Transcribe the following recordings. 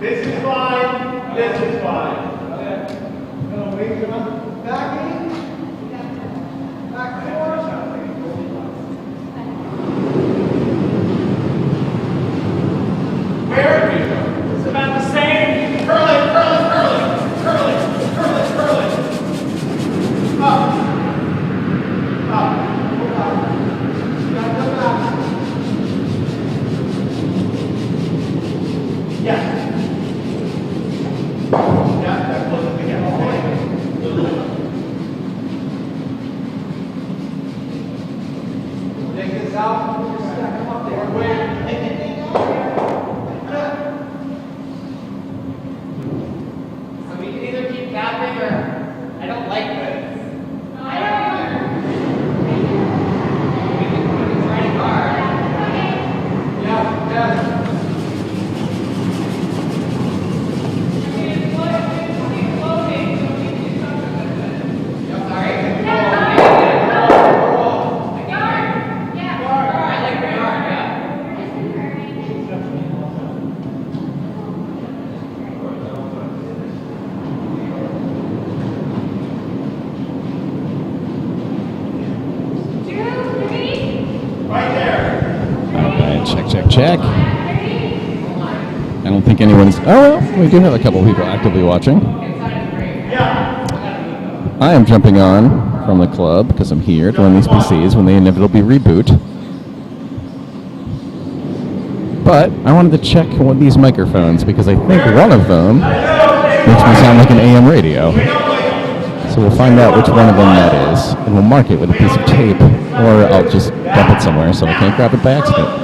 This is fine. This is fine. Back in. Back forward. Where? It's about the same. Curl it, curl it, curl it. Curl it, curl it, curl it. Up. Up. Yeah. Yeah, that's close together. Take this out. Come up there. Wait. So we can either keep tapping or I don't like this. I don't either. We can try it hard. Yeah, yeah. Check. I don't think anyone's... Oh, well, we do have a couple people actively watching. I am jumping on from the club because I'm here to run these PCs when they inevitably reboot. But I wanted to check one of these microphones because I think one of them makes me sound like an AM radio. So we'll find out which one of them that is, and we'll mark it with a piece of tape, or I'll just dump it somewhere so I can't grab it by accident.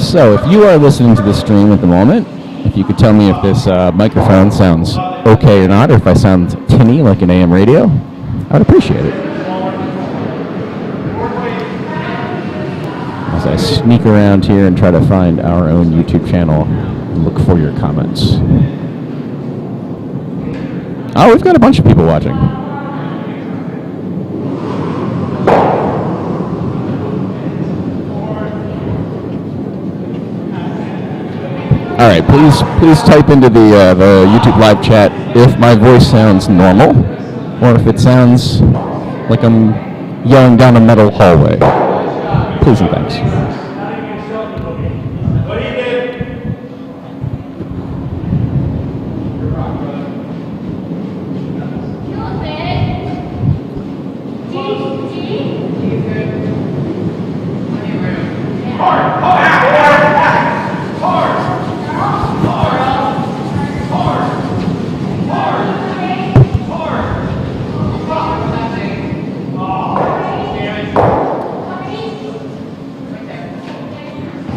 So, if you are listening to this stream at the moment, if you could tell me if this microphone sounds okay or not, or if I sound tinny like an AM radio, I would appreciate it. As I sneak around here and try to find our own YouTube channel and look for your comments. Oh, we've got a bunch of people watching. All right, please type into the YouTube live chat if my voice sounds normal, or if it sounds like I'm yelling down a metal hallway. Please and thanks.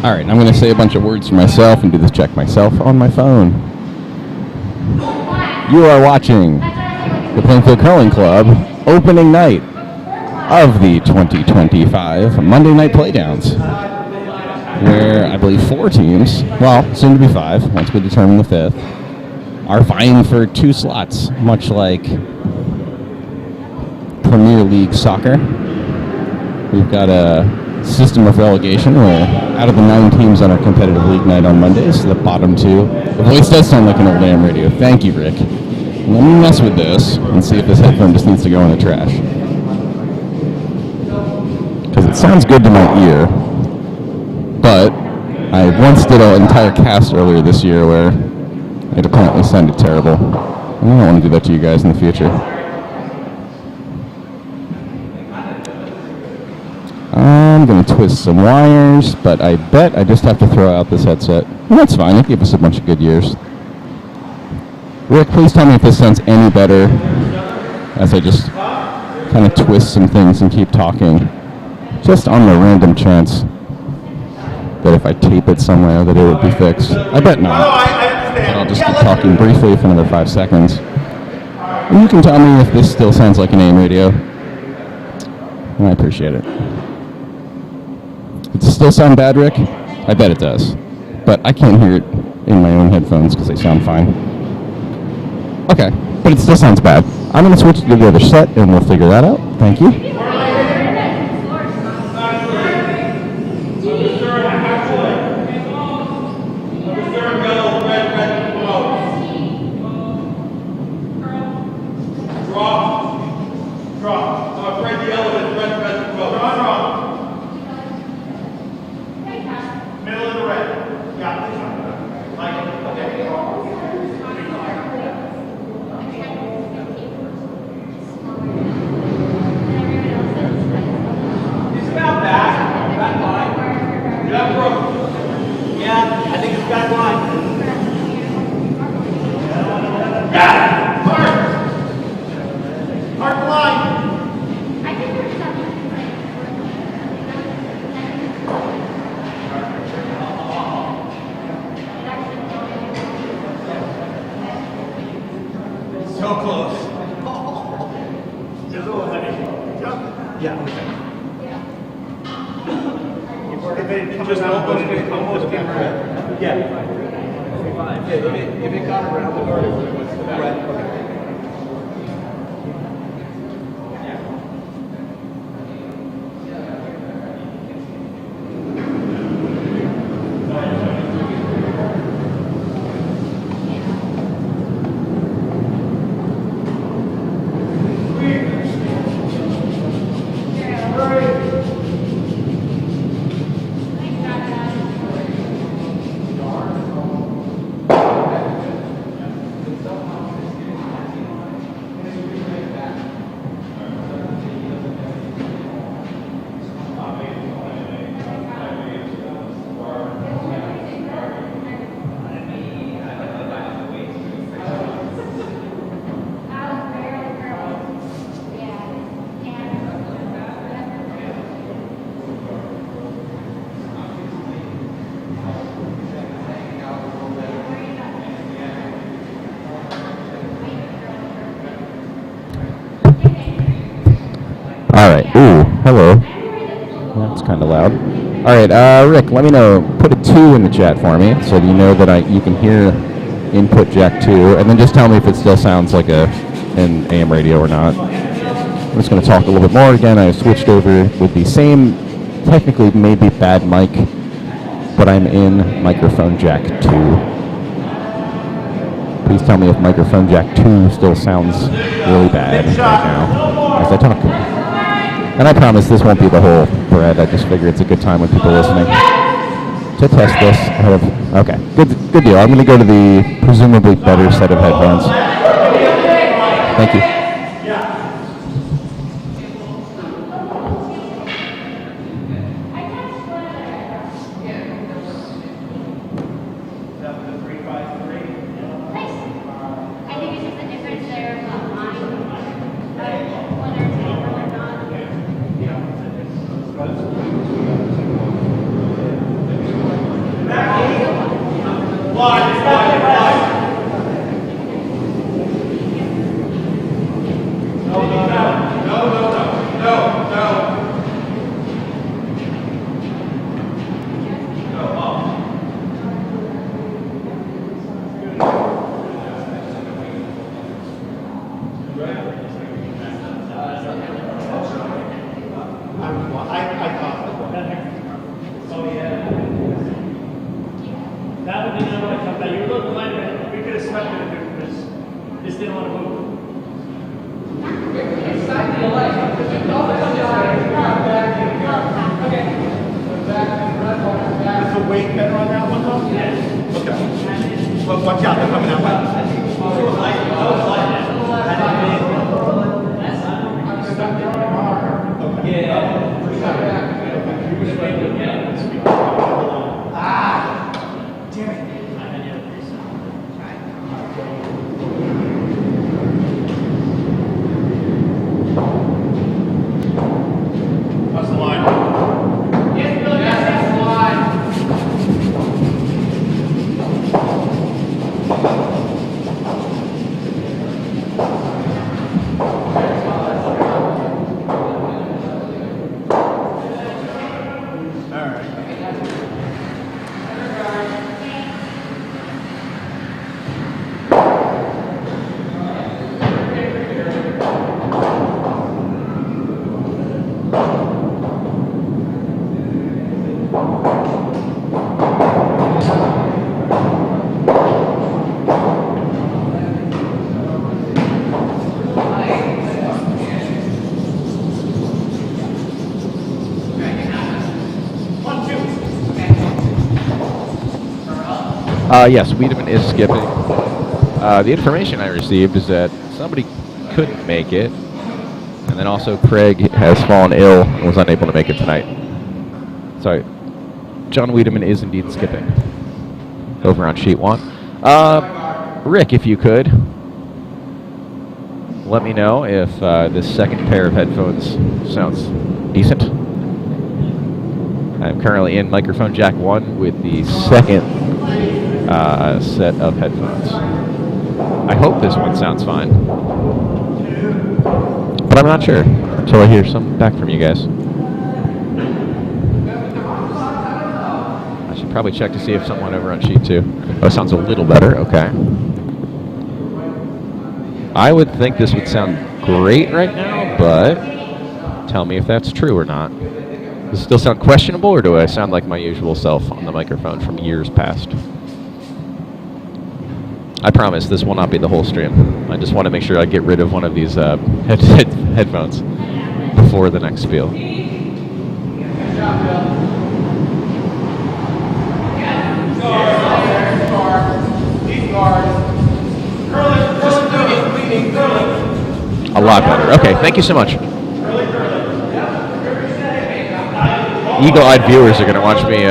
All right, I'm going to say a bunch of words for myself and do this check myself on my phone. You are watching the Plainfield Curling Club opening night of the 2025 Monday Night Playdowns, where I believe 4 teams, well, soon to be 5, once we determine the 5th, are vying for 2 slots, much like Premier League soccer. We've got a system of relegation where out of the 9 teams on our competitive league night on Mondays, the bottom 2. The voice does sound like an old AM radio. Thank you, Rick. Let me mess with this and see if this headphone just needs to go in the trash. Because it sounds good to my ear, but I once did an entire cast earlier this year where it apparently sounded terrible. And I don't want to do that to you guys in the future. I'm going to twist some wires, but I bet I just have to throw out this headset. And that's fine. It gave us a bunch of good years. Rick, please tell me if this sounds any better as I just kind of twist some things and keep talking. Just on the random chance that if I tape it somewhere that it would be fixed. I bet not. But I'll just keep talking briefly for another 5 seconds. And you can tell me if this still sounds like an AM radio. And I appreciate it. Does it still sound bad, Rick? I bet it does. But I can't hear it in my own headphones because they sound fine. Okay, but it still sounds bad. I'm going to switch to the other set and we'll figure that out. Thank you. Back line. Got it. Mark the line. So close. Just a little heavy. Yeah. If it just almost came around. Yeah. If it got around the guard, it would have went to the back. Right. Okay. All right. Ooh, hello. That's kind of loud. All right, Rick, let me know. Put a 2 in the chat for me so that you know that you can hear input jack 2, and then just tell me if it still sounds like an AM radio or not. I'm just going to talk a little bit more again. I switched over with the same, technically maybe bad mic, but I'm in microphone jack 2. Please tell me if microphone jack 2 still sounds really bad right now as I talk. And I promise this won't be the whole thread. I just figure it's a good time when people are listening to test this. Okay, good deal. I'm going to go to the presumably better set of headphones. Thank you. Yes, Wiedemann is skipping. The information I received is that somebody couldn't make it, and then also Craig has fallen ill and was unable to make it tonight. Sorry, John Wiedemann is indeed skipping. over on sheet 1. Rick, if you could, let me know if this second pair of headphones sounds decent. I'm currently in microphone jack 1 with the second set of headphones. I hope this one sounds fine, but I'm not sure until I hear something back from you guys. I should probably check to see if someone over on sheet 2. Oh, it sounds a little better. Okay. I would think this would sound great right now, but tell me if that's true or not. Does it still sound questionable, or do I sound like my usual self on the microphone from years past? I promise this will not be the whole stream. I just want to make sure I get rid of one of these headphones before the next spiel. A lot better. Okay, thank you so much. Eagle-eyed viewers are going to watch me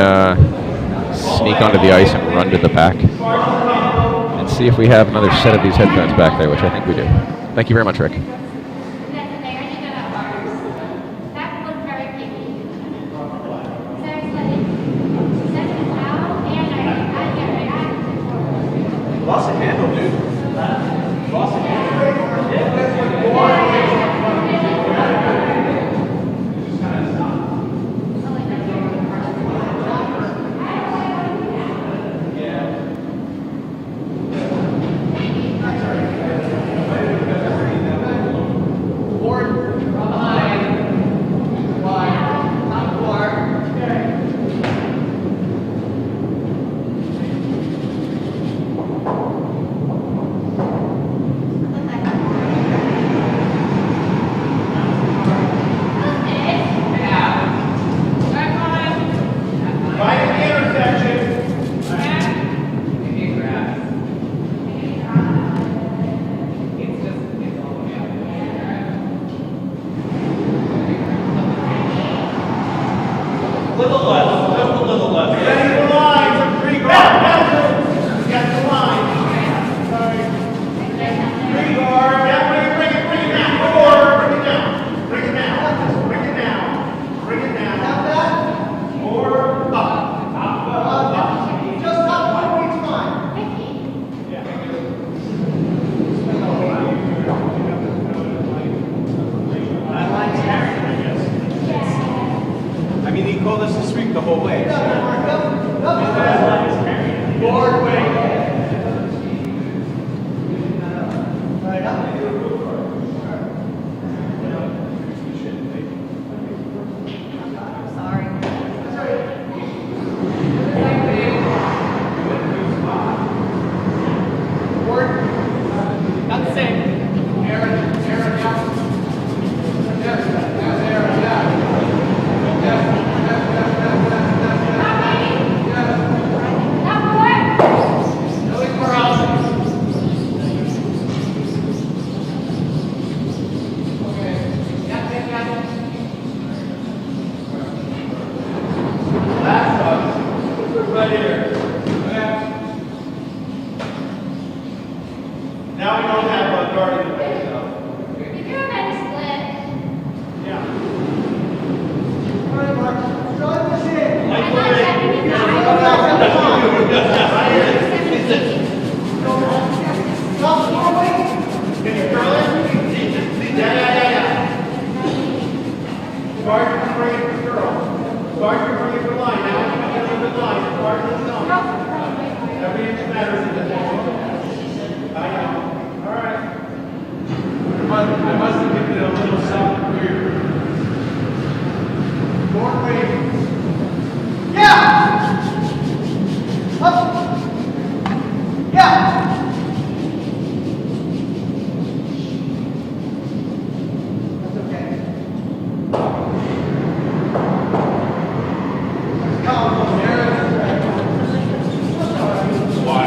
sneak onto the ice and run to the pack and see if we have another set of these headphones back there, which I think we do. Thank you very much, Rick. Lost a handle, dude. Lost a handle. Why?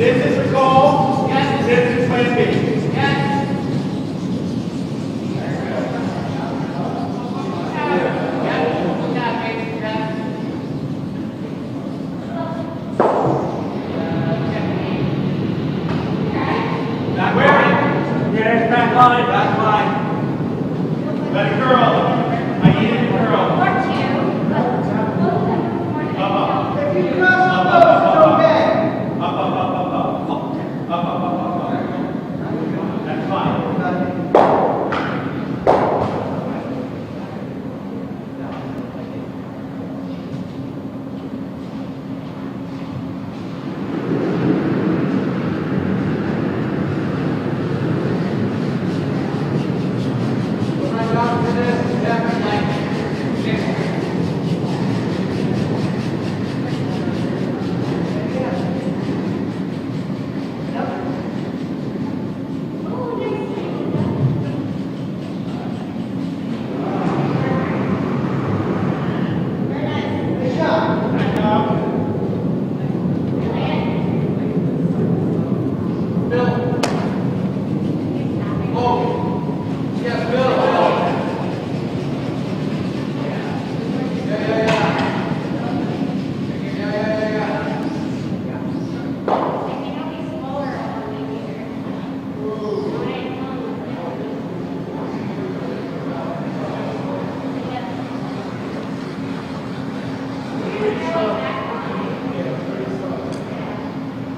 This is the goal. Yes. This is plan B. Yes. Back line, back line. Let it curl. I need it to curl. Up, up. If you cross the boat, it's okay. Up, up, up, up, up. Up, up, up, up, up. That's fine.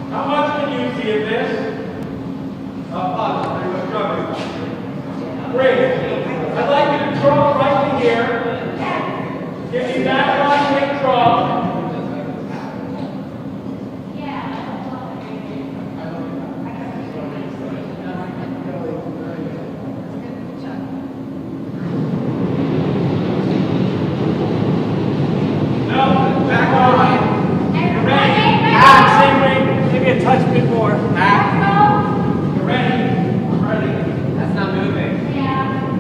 How much can you see of this? Great. I'd like you to draw right in here. Give me back line, quick draw. No, back line. Ready? Same way. Maybe a touch bit more. You're ready. I'm ready. That's not moving. Yeah.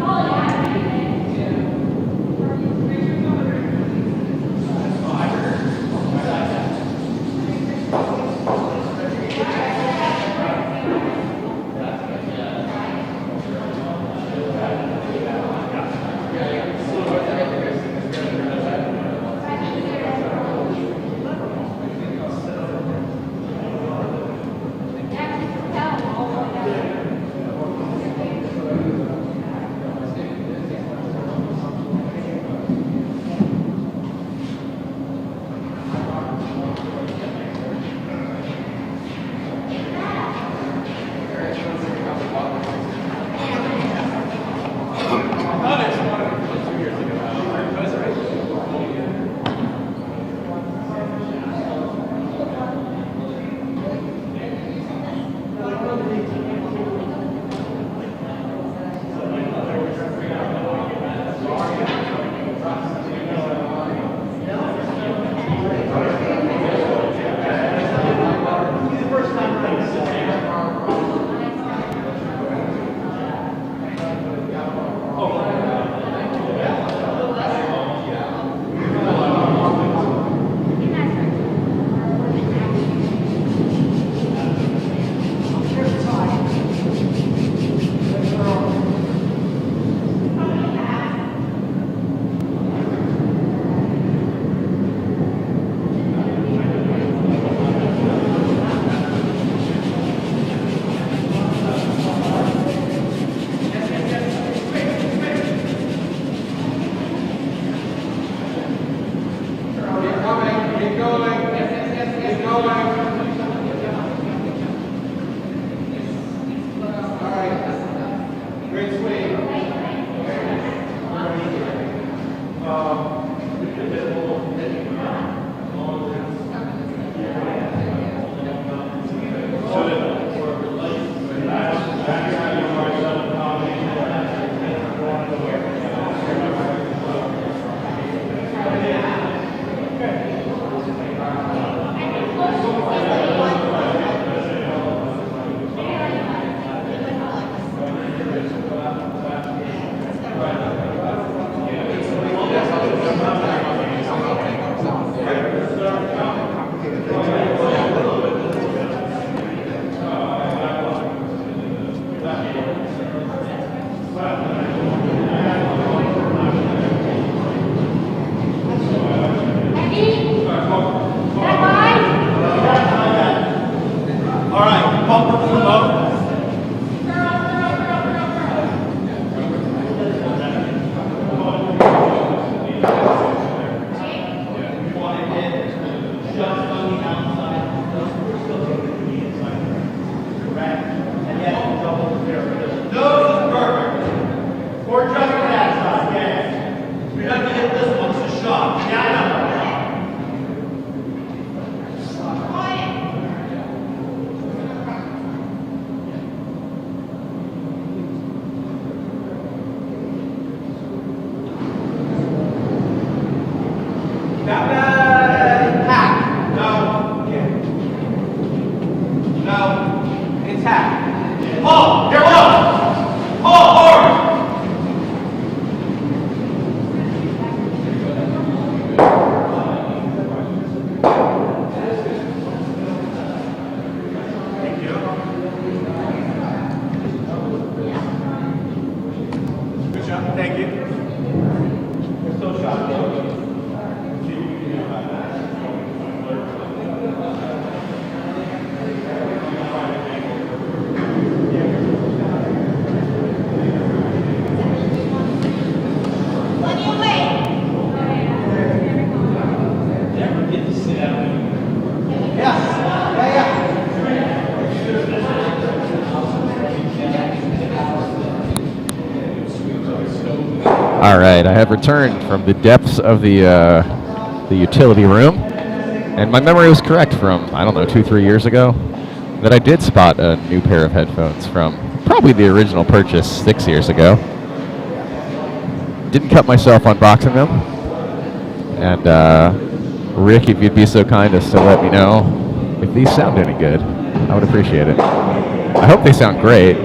No. Intact. Paul, here, Paul. Paul, forward. Thank you. Good job. Thank you. You're so sharp. All right, I have returned from the depths of the utility room, and my memory was correct from, I don't know, 2-3 years ago, that I did spot a new pair of headphones from probably the original purchase 6 years ago. Didn't cut myself unboxing them, and Rick, if you'd be so kind as to let me know if these sound any good, I would appreciate it. I hope they sound great,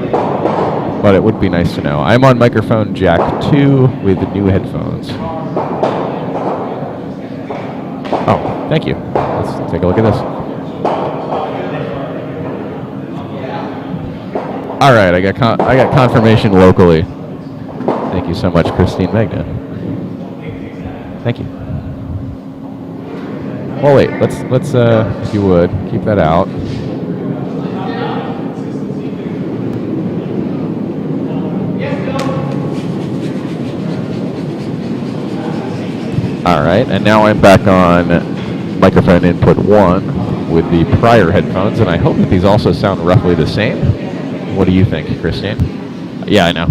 but it would be nice to know. I'm on microphone jack 2 with the new headphones. Oh, thank you. Let's take a look at this. All right, I got confirmation locally. Thank you so much, Christine Magna. Thank you. Well, wait. Let's if you would keep that out. All right, and now I'm back on microphone input 1 with the prior headphones, and I hope that these also sound roughly the same. What do you think, Christine? Yeah, I know.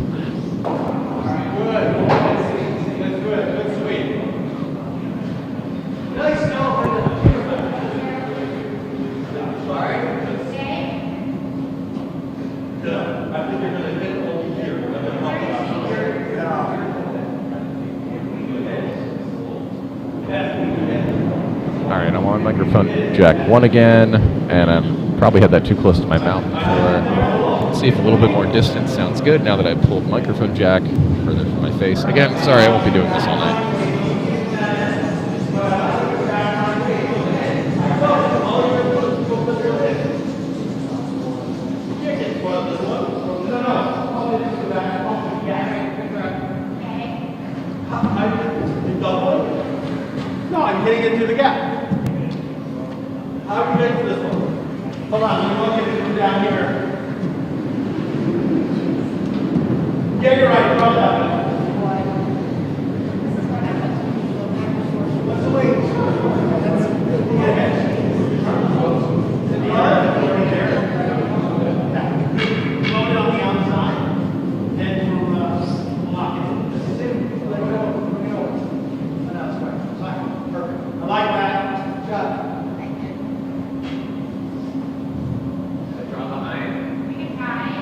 Alright, I'm on microphone jack 1 again, and I probably had that too close to my mouth before. Let's see if a little bit more distance sounds good now that I pulled microphone jack further from my face. Again, sorry, I won't be doing this all night. No, I'm hitting it through the gap. How are you ready for this one? Hold on, let me look at it down here. Yeah, you're right. Throw that way. What's the weight? Blow it on the outside. Then we'll lock it. Perfect. I like that. Good job. Draw behind. We can try it.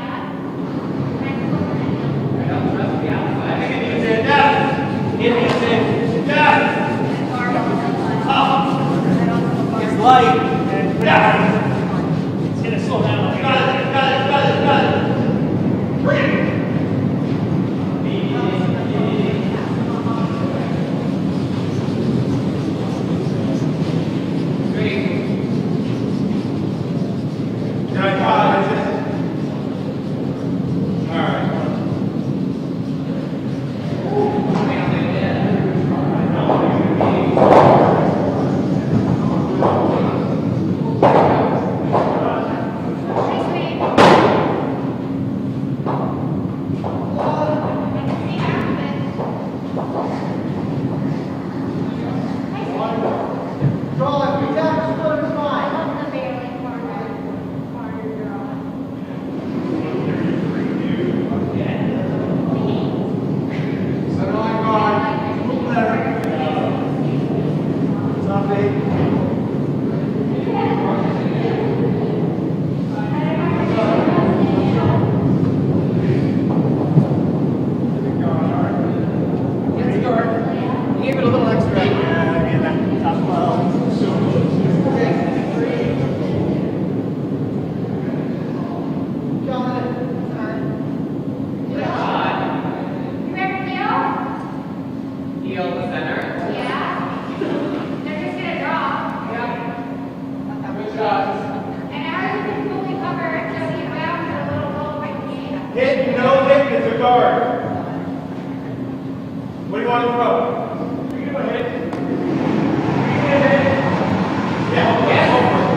Hit, no hit, it's a guard. What do you want to throw? Are you going to hit? Are you going to hit? Yeah, over.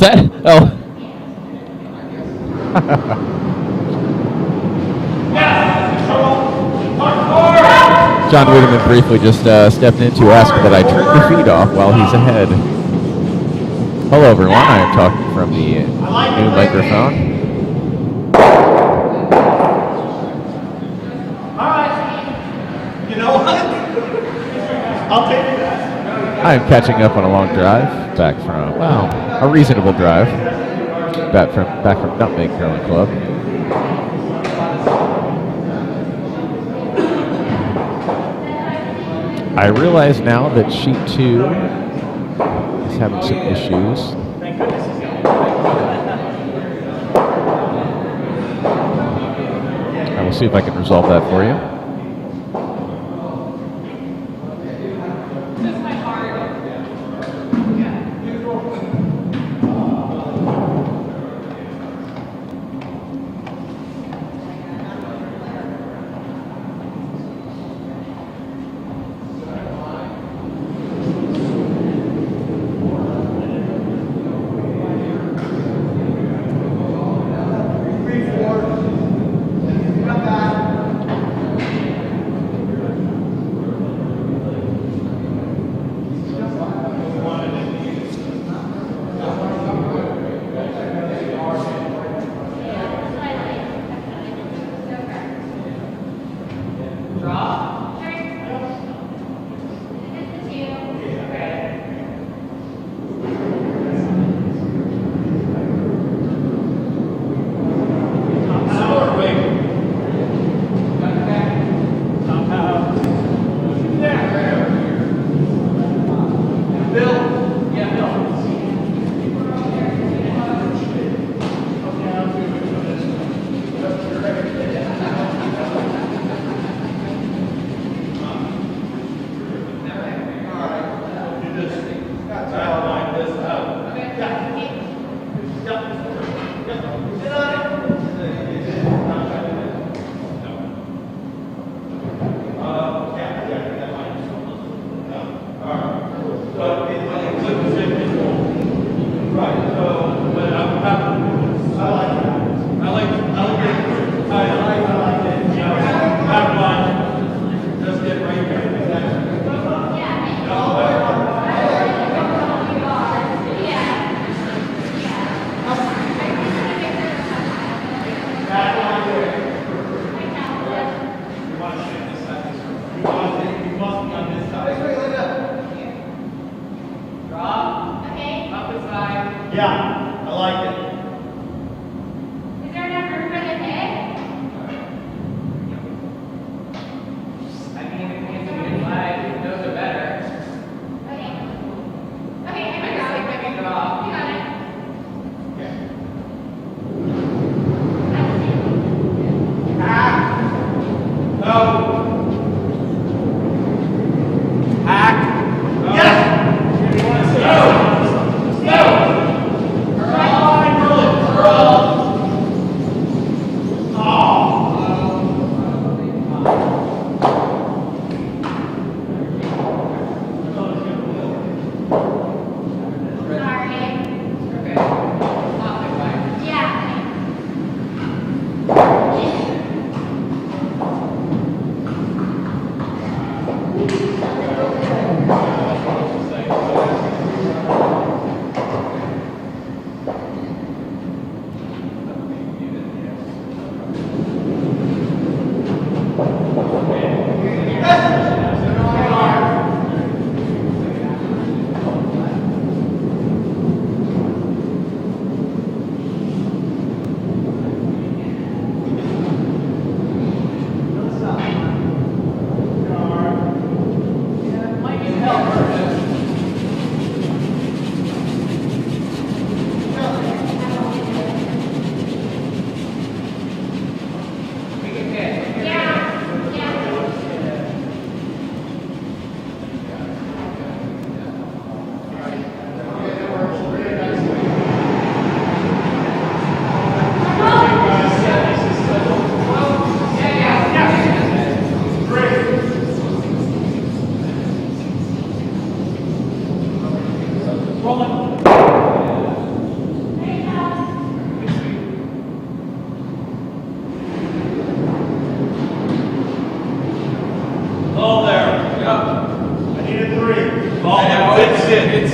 that? Oh. John Wiedemann briefly just stepped in to ask that I turn the feed off while he's ahead. Hello, everyone. I am talking from the new microphone. All right. You know what? I'll take that. I am catching up on a long drive back from, well, a reasonable drive back from Nutmeg Curling Club. I realize now that sheet 2 is having some issues. I will see if I can resolve that for you.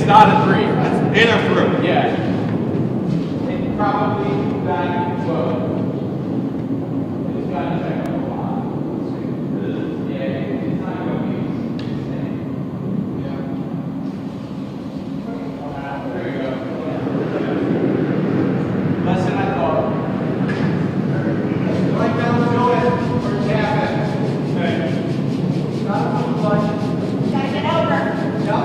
not a 3. In or through? Yeah. And probably back 12. It's got to check a lot. Yeah, it's not going to be the same. Yeah. There we go. Less than I thought. Right down the middle, or tap it. Okay. Not a bunch. Gotta get over. Yeah.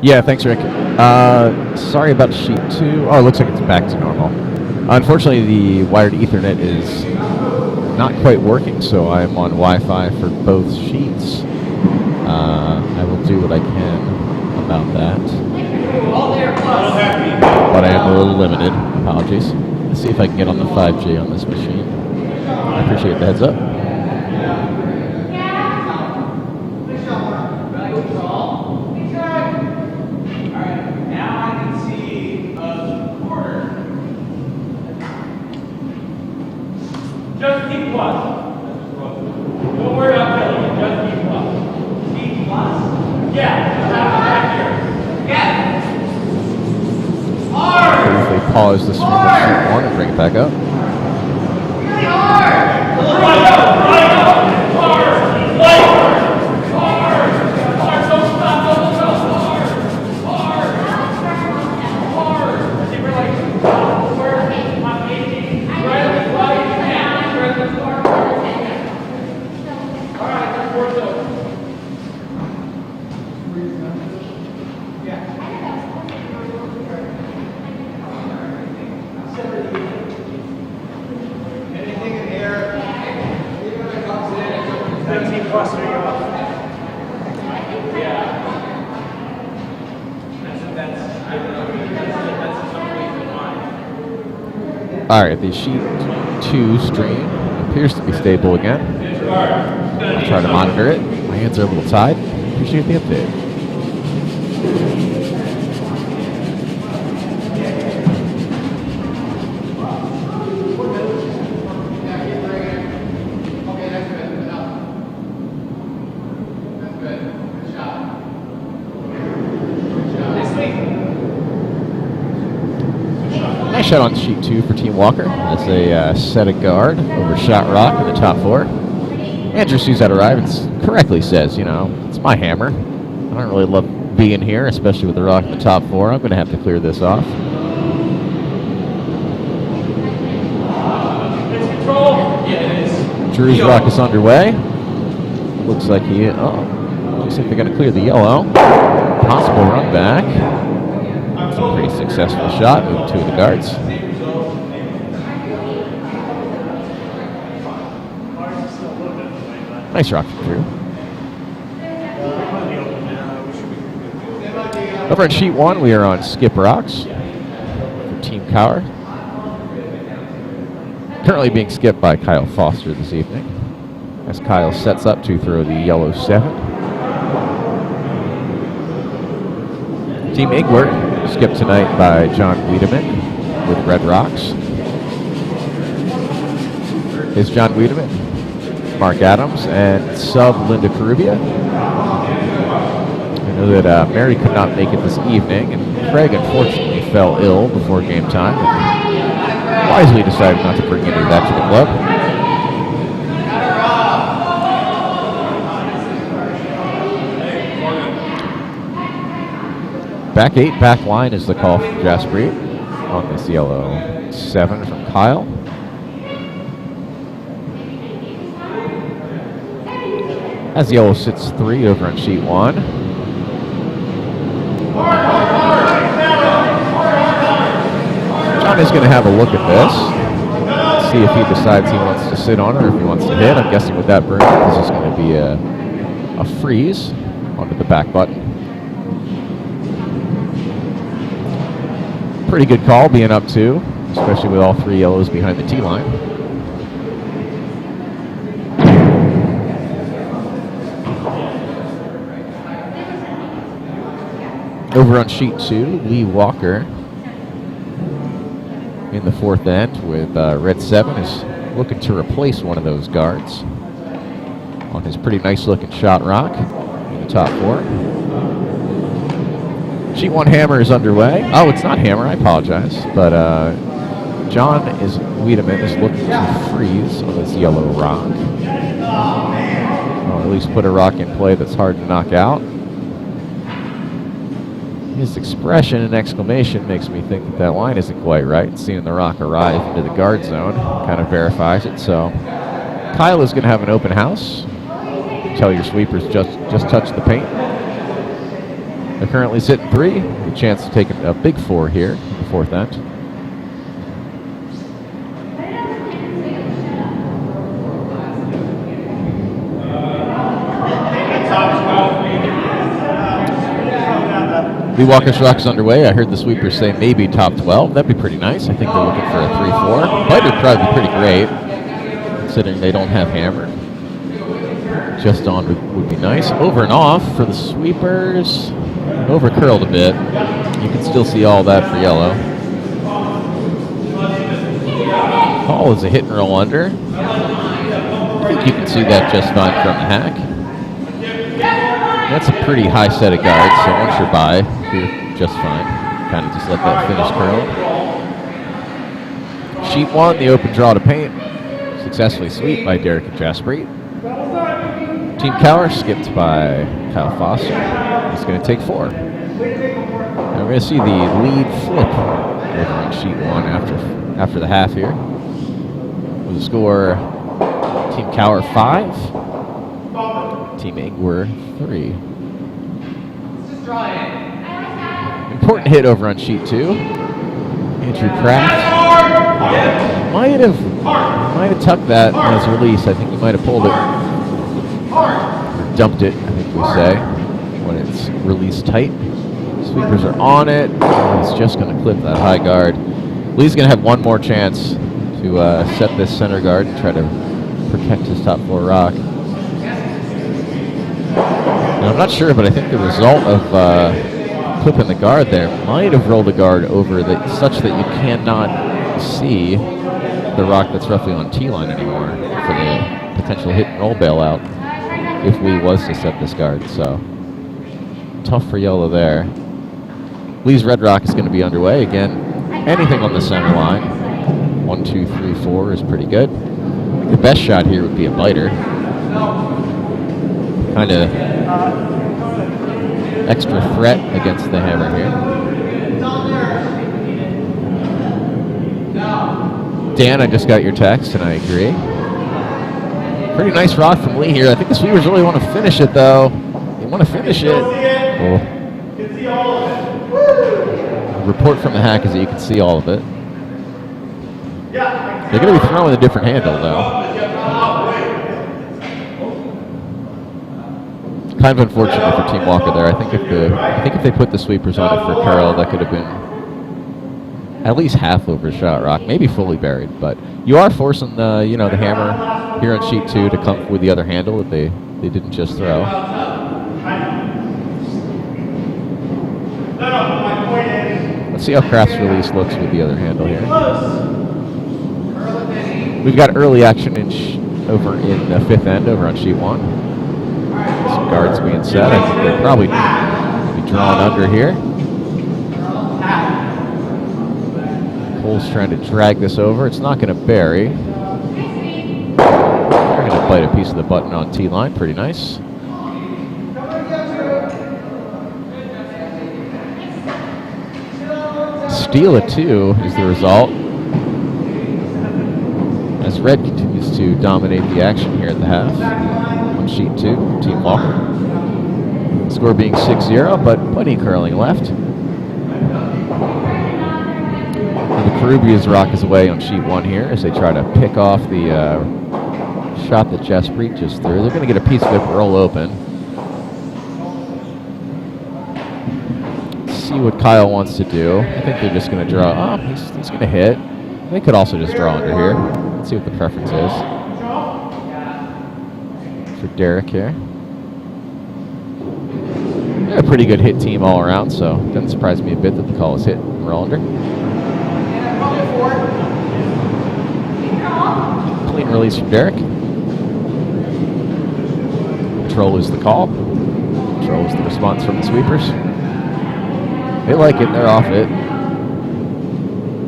Yeah, thanks, Rick. Sorry about sheet 2. Oh, it looks like it's back to normal. Unfortunately, the wired Ethernet is not quite working, so I'm on Wi-Fi for both sheets. I will do what I can about that. But I am a little limited. Apologies. Let's see if I can get on the 5G on this machine. I appreciate the heads up. Just keep plus. Don't worry about killing it. Just keep plus. Keep plus? Yeah. Back here. Yeah. Hard. Briefly pause the stream of sheet 1 and bring it back up. Really hard. Right up. Hard. Light. Hard. Hard. Don't stop. Don't stop. Hard. Hard. I think we're like, where? I'm 18. Right up as well as you can. All right, fourth over. Anything in here? All right, the sheet 2 stream appears to be stable again. I'll try to monitor it. My hands are a little tied. Appreciate the update. Nice shot on sheet 2 for Team Walker. That's a set of guard over shot rock in the top 4. Andrew sees that arrive and correctly says, you know, it's my hammer. I don't really love being here, especially with the rock in the top 4. I'm going to have to clear this off. Drew's rock is underway. Looks like looks like they're going to clear the yellow. Possible run back. Pretty successful shot. Move 2 of the guards. Nice rock from Drew. Over on sheet 1, we are on skip rocks for Team Kaur. Currently being skipped by Kyle Foster this evening, as Kyle sets up to throw the yellow 7. Team Ingwer skipped tonight by John Wiedemann with red rocks. Is John Wiedemann, Mark Adams, and sub Linda Carubia. I know that Mary could not make it this evening, and Craig unfortunately fell ill before game time. And wisely decided not to bring any of that to the club. Back 8, back line is the call from Jaspreet on this yellow 7 from Kyle. As yellow sits 3 over on sheet 1. John is going to have a look at this, see if he decides he wants to sit on it or if he wants to hit. I'm guessing with that burn, this is going to be a freeze onto the back button. Pretty good call being up 2, especially with all 3 yellows behind the tee line. Over on sheet 2, Lee Walker in the 4th end with red 7 is looking to replace one of those guards on his pretty nice looking shot rock in the top 4. Sheet 1 hammer is underway. Oh, it's not hammer, I apologize. But John Wiedemann is looking to freeze on this yellow rock. Or at least put a rock in play that's hard to knock out. His expression and exclamation makes me think that that line isn't quite right. Seeing the rock arrive into the guard zone kind of verifies it. So Kyle is going to have an open house. Tell your sweepers just touch the paint. They're currently sitting 3. A chance to take a big 4 here in the 4th end. Lee Walker's rock's underway. I heard the sweepers say maybe top 12. That'd be pretty nice. I think they're looking for a 3-4. But it'd probably be pretty great, considering they don't have hammer. Just on would be nice. Over and off for the sweepers. Over curled a bit. You can still see all that for yellow. Call is a hit and roll under. I think you can see that just fine from the hack. That's a pretty high set of guards, so once you're by, you're just fine. Kind of just let that finish curl. Sheet 1, the open draw to paint. Successfully sweep by Derek and Jaspreet. Team Kaur skipped by Kyle Foster. He's going to take 4. Now we're going to see the lead flip over on sheet 1 after the half here. With the score, Team Kaur 5, Team Ingwer 3. Important hit over on sheet 2. Andrew Kraft might have tucked that on his release. I think he might have pulled it. Or dumped it, I think we say, when it's released tight. Sweepers are on it. Oh, he's just going to clip that high guard. Lee's going to have one more chance to set this center guard and try to protect his top 4 rock. And I'm not sure, but I think the result of clipping the guard there might have rolled the guard over such that you cannot see the rock that's roughly on T-line anymore for the potential hit and roll bailout if Lee was to set this guard. So tough for yellow there. Lee's red rock is going to be underway. Again, anything on the center line. 1, 2, 3, 4 is pretty good. The best shot here would be a biter. Kind of extra threat against the hammer here. Dan, I just got your text and I agree. Pretty nice rock from Lee here. I think the sweepers really want to finish it though. They want to finish it. Oh. Report from the hack is that you can see all of it. They're going to be throwing a different handle though. Kind of unfortunate for Team Walker there. I think if they put the sweepers on it for Carl, that could have been at least half over a shot rock, maybe fully buried. But you are forcing the the hammer here on sheet 2 to come with the other handle that they didn't just throw. Let's see how Kraft's release looks with the other handle here. We've got early action over in the 5th end over on sheet 1. Some guards being set. I think they'll probably be drawn under here. Cole's trying to drag this over. It's not going to bury. They're going to bite a piece of the button on T-line. Pretty nice. Steal of 2 is the result. As red continues to dominate the action here at the half. On sheet 2, Team Walker. Score being 6-0, but plenty curling left. And the Peruvia's rock is away on sheet 1 here as they try to pick off the shot that Jaspreet just threw. They're going to get a piece of it roll open. Let's see what Kyle wants to do. I think they're just going to draw. Oh, he's going to hit. They could also just draw under here. Let's see what the preference is for Derek here. They're a pretty good hit team all around, so it doesn't surprise me a bit that the call is hit and roll under. Clean release from Derek. Control is the call. Control is the response from the sweepers. They like it, they're off it.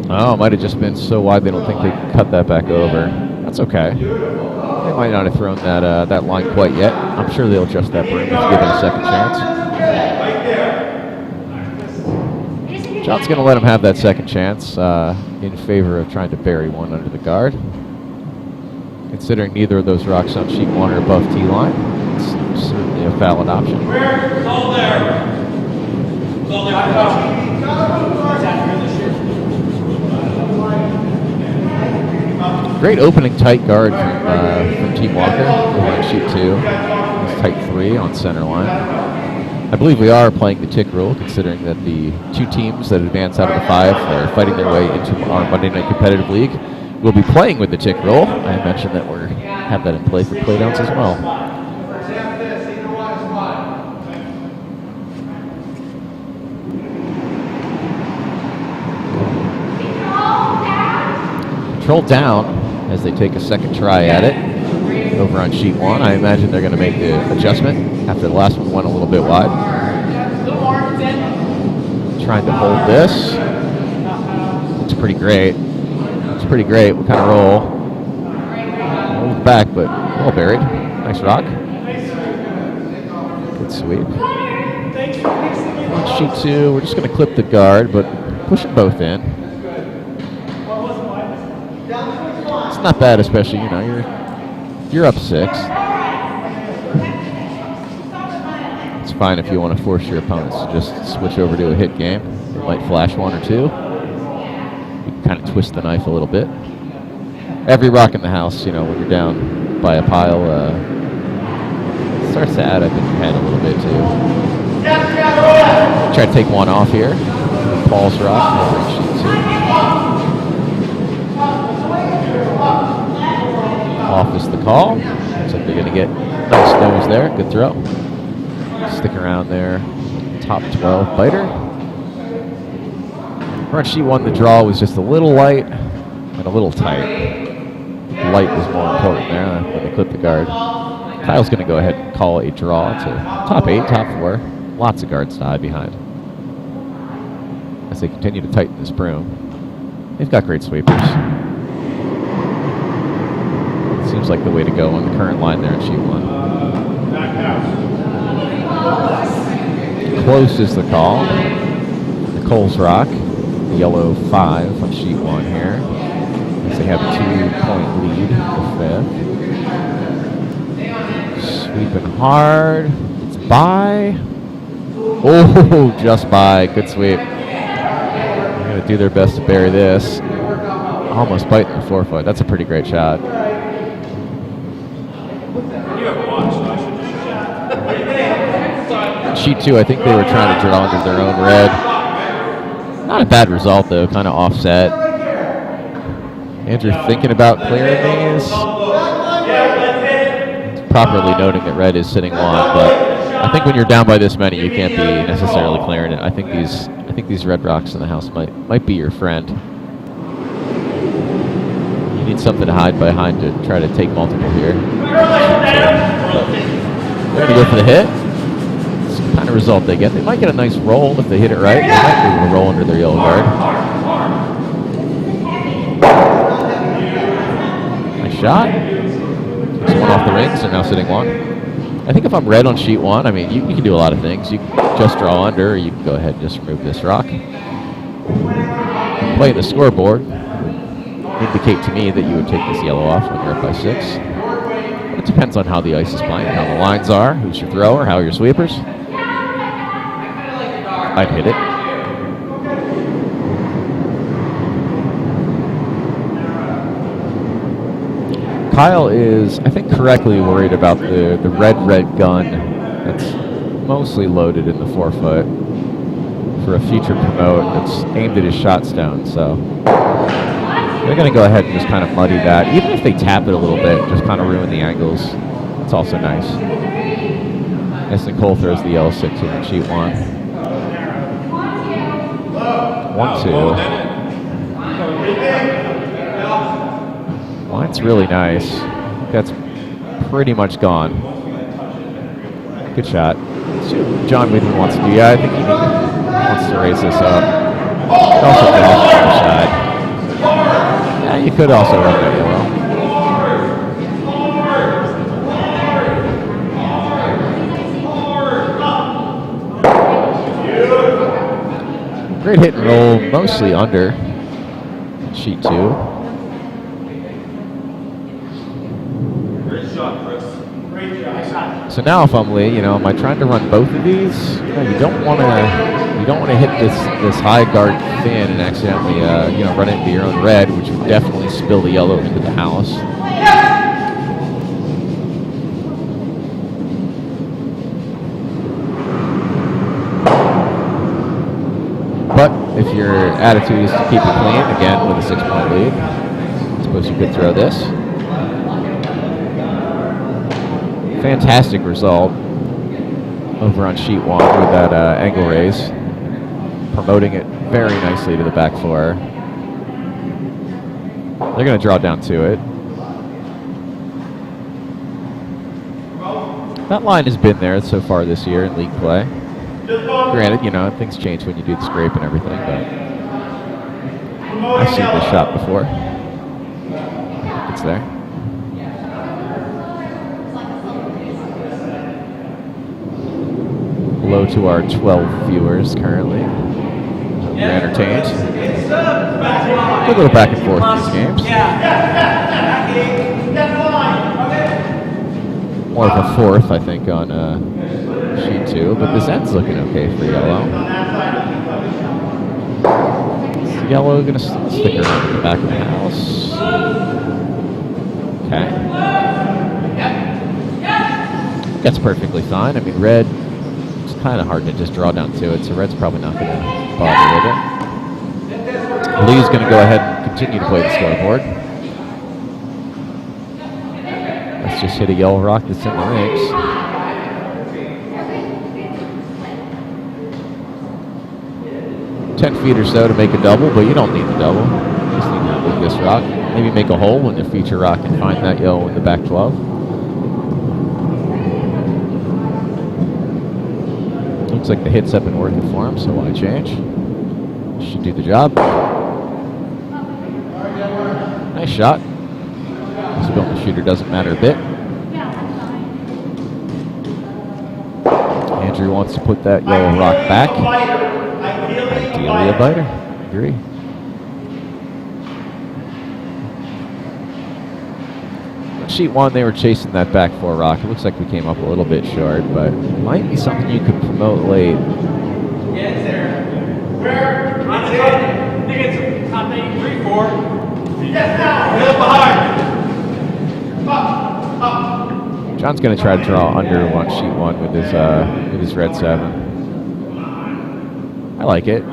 Oh, it might have just been so wide they don't think they can cut that back over. That's okay. They might not have thrown that line quite yet. I'm sure they'll adjust that broom to give it a second chance. John's going to let him have that second chance in favor of trying to bury one under the guard. Considering neither of those rocks on sheet 1 are above T-line, it's certainly a valid option. It's all there. It's all there. Great opening tight guard from Team Walker over on sheet 2. It's tight 3 on center line. I believe we are playing the tick rule, considering that the 2 teams that advance out of the 5 are fighting their way into our Monday Night Competitive League. We'll be playing with the tick rule. I mentioned that we have that in play for Playdowns as well. Control down as they take a second try at it over on sheet 1. I imagine they're going to make the adjustment after the last one went a little bit wide. Trying to hold this. It's pretty great. It's pretty great. What kind of roll? Hold back, but well buried. Nice rock. Good sweep. On sheet 2, we're just going to clip the guard, but push them both in. It's not bad, especially, you're up 6. It's fine if you want to force your opponents to just switch over to a hit game. They might flash 1 or 2. You can kind of twist the knife a little bit. Every rock in the house, when you're down by a pile, it starts to add up in your head a little bit too. Try to take one off here. Paul's rock over in sheet 2. Off is the call. Looks like they're going to get nice nose there. Good throw. Stick around there. Top 12 biter. Front sheet 1, the draw was just a little light and a little tight. Light was more important there when they clipped the guard. Kyle's going to go ahead and call a draw to top 8, top 4. Lots of guards to hide behind as they continue to tighten this broom. They've got great sweepers. Seems like the way to go on the current line there in sheet 1. Close is the call. The Coles Rock, the yellow 5 on sheet 1 here. As they have a 2-point lead for 5th. Sweeping hard. It's by. Oh, just by. Good sweep. They're going to do their best to bury this. Almost biting the 4-foot. That's a pretty great shot. Sheet 2, I think they were trying to draw under their own red. Not a bad result, though. Kind of offset. Andrew thinking about clearing these. Properly noting that red is sitting 1, but I think when you're down by this many, you can't be necessarily clearing it. I think these red rocks in the house might be your friend. You need something to hide behind to try to take multiple here. They're going to go for the hit. It's the kind of result they get. They might get a nice roll if they hit it right. They might be able to roll under their yellow guard. Nice shot. Takes 1 off the rings. They're now sitting 1. I think if I'm red on sheet 1, I mean, you can do a lot of things. You can just draw under, or you can go ahead and just remove this rock. Play the scoreboard indicate to me that you would take this yellow off when you're up by 6. But it depends on how the ice is playing, how the lines are, who's your thrower, how are your sweepers. I'd hit it. Kyle is, I think, correctly worried about the red gun that's mostly loaded in the 4-foot for a future promote that's aimed at his shot stone. So they're going to go ahead and just kind of muddy that. Even if they tap it a little bit, just kind of ruin the angles. It's also nice. As Nicole throws the yellow 6 in sheet 1. 1-2. Line's really nice. That's pretty much gone. Good shot. See what John Whitney wants to do. Yeah, I think he wants to raise this up. Also get off the other side. Yeah, you could also run that yellow. Great hit and roll, mostly under sheet 2. So now, if I'm Lee, am I trying to run both of these? You don't want to hit this high guard thin and accidentally run into your own red, which would definitely spill the yellow into the house. But if your attitude is to keep it clean, again with a 6-point lead, I suppose you could throw this. Fantastic result over on sheet 1 with that angle raise, promoting it very nicely to the back 4. They're going to draw down to it. That line has been there so far this year in league play. Granted, things change when you do the scrape and everything, but I've seen this shot before. It's there. Hello to our 12 viewers currently. You're entertained. A little back and forth in these games. More of a 4th, I think, on sheet 2, but this end's looking okay for yellow. Is yellow going to stick around in the back of the house? Okay. That's perfectly fine. I mean, red, it's kind of hard to just draw down to it, so red's probably not going to bother with it. Lee's going to go ahead and continue to play the scoreboard. just hit a yellow rock that's in the rings. $10 feet or so to make a double, but you don't need the double. You just need to move this rock. Maybe make a hole when the feature rock can find that yellow in the back 12. Looks like the hits have been working for him, so why change? Should do the job. Nice shot. Spilling the shooter doesn't matter a bit. Andrew wants to put that yellow rock back. Ideally a biter. Agree. On sheet 1, they were chasing that back 4 rock. It looks like we came up a little bit short, but it might be something you could promote late. Yeah, it's there. Where? On the top. I think it's top 8, 3, 4. Yes, now. Get up behind. Up. John's going to try to draw under on sheet 1 with his red 7. I like it.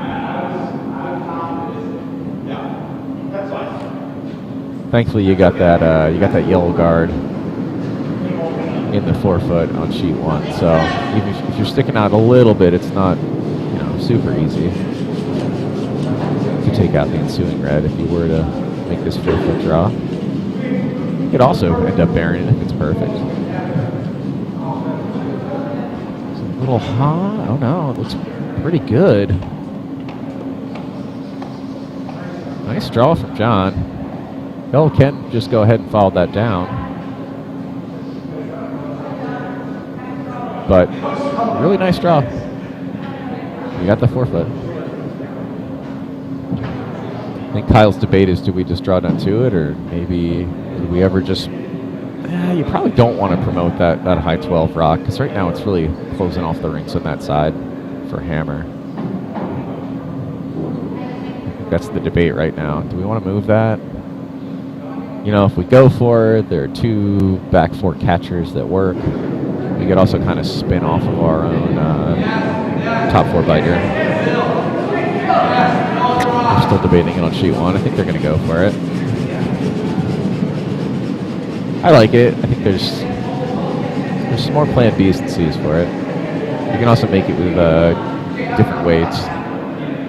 Thankfully, you got that yellow guard in the 4-foot on sheet 1. So even if you're sticking out a little bit, it's not super easy to take out the ensuing red if you were to make this 4-foot draw. You could also end up burying it if it's perfect. It's a little hot. Oh no, it looks pretty good. Nice draw from John. Bill can just go ahead and follow that down. But really nice draw. You got the 4-foot. I think Kyle's debate is, do we just draw down to it, or maybe do we ever just... you probably don't want to promote that high 12 rock, because right now it's really closing off the rings on that side for hammer. I think that's the debate right now. Do we want to move that? If we go for it, there are 2 back 4 catchers that work. We could also kind of spin off of our own top 4 biter. We're still debating it on sheet 1. I think they're going to go for it. I like it. I think there's some more plan B's and C's for it. You can also make it with different weights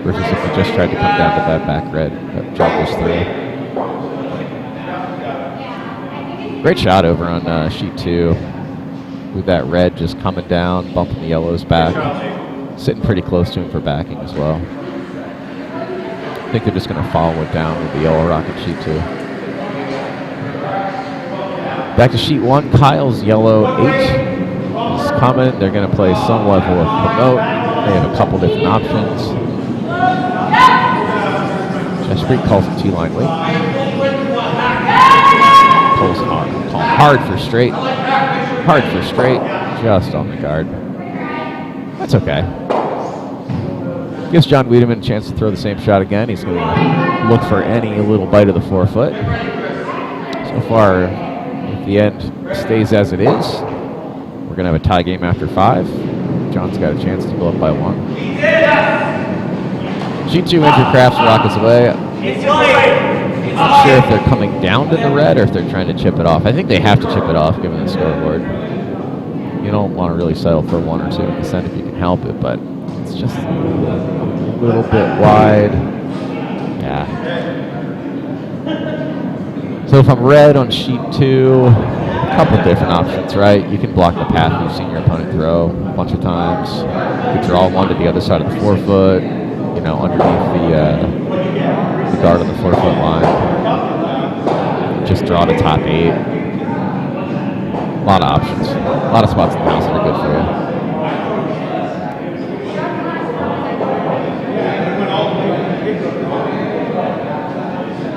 versus if you just tried to come down to that back red that John goes through. Great shot over on sheet 2 with that red just coming down, bumping the yellows back, sitting pretty close to him for backing as well. I think they're just going to follow it down with the yellow rock at sheet 2. Back to sheet 1, Kyle's yellow 8 is coming. They're going to play some level of promote. They have a couple different options. Chesapeake calls the T-line wait. Pulls hard for straight. Hard for straight. Just on the guard. That's okay. Gives John Wiedemann a chance to throw the same shot again. He's going to look for any little bite of the 4-foot. So far, if the end stays as it is, we're going to have a tie game after 5. John's got a chance to go up by 1. Sheet 2, Andrew Crafts rockets away. I'm not sure if they're coming down to the red or if they're trying to chip it off. I think they have to chip it off given the scoreboard. You don't want to really settle for 1 or 2 in the center if you can help it, but it's just a little bit wide. Yeah. So if I'm red on sheet 2, a couple different options, right? You can block the path you've seen your opponent throw a bunch of times. You could draw 1 to the other side of the 4-foot, underneath the guard on the 4-foot line. Just draw the top 8. A lot of options. A lot of spots in the house that are good for you.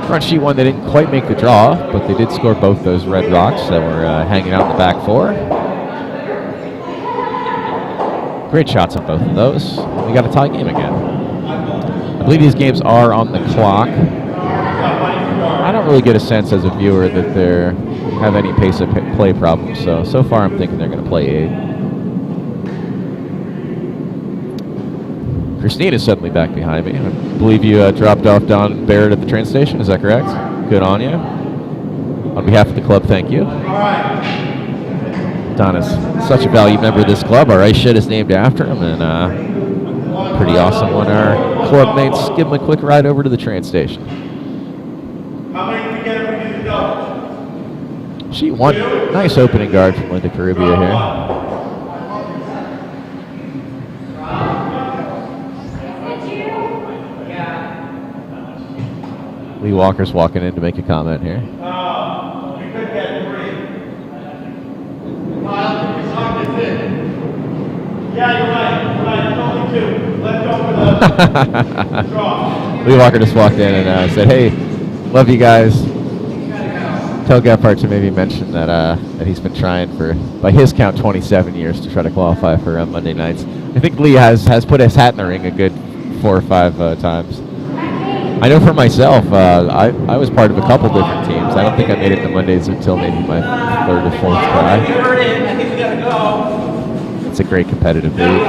Front sheet 1, they didn't quite make the draw, but they did score both those red rocks that were hanging out in the back 4. Great shots on both of those. We got a tie game again. I believe these games are on the clock. I don't really get a sense as a viewer that they have any pace of play problems, so far I'm thinking they're going to play 8. Christine is suddenly back behind me. I believe you dropped off Don Barrett at the train station, is that correct? Good on you. On behalf of the club, thank you. All right. Don is such a valued member of this club. Our ice shed is named after him, and pretty awesome when our club mates give him a quick ride over to the train station. How many do we get if we do the double? Sheet 1, nice opening guard from Linda Carubia here. Lee Walker's walking in to make a comment here. We could get 3. Kyle, your sock is in. Yeah, you're right. It's only 2. Let's go for the draw. Lee Walker just walked in and said, "Hey, love you guys. Tell Gephardt to maybe mention that that he's been trying for, by his count, 27 years to try to qualify for Monday nights." I think Lee has put his hat in the ring a good 4 or 5 times. I know for myself, I was part of a couple different teams. I don't think I made it to Mondays until maybe my 3rd or 4th try. I think we gotta go. It's a great competitive league.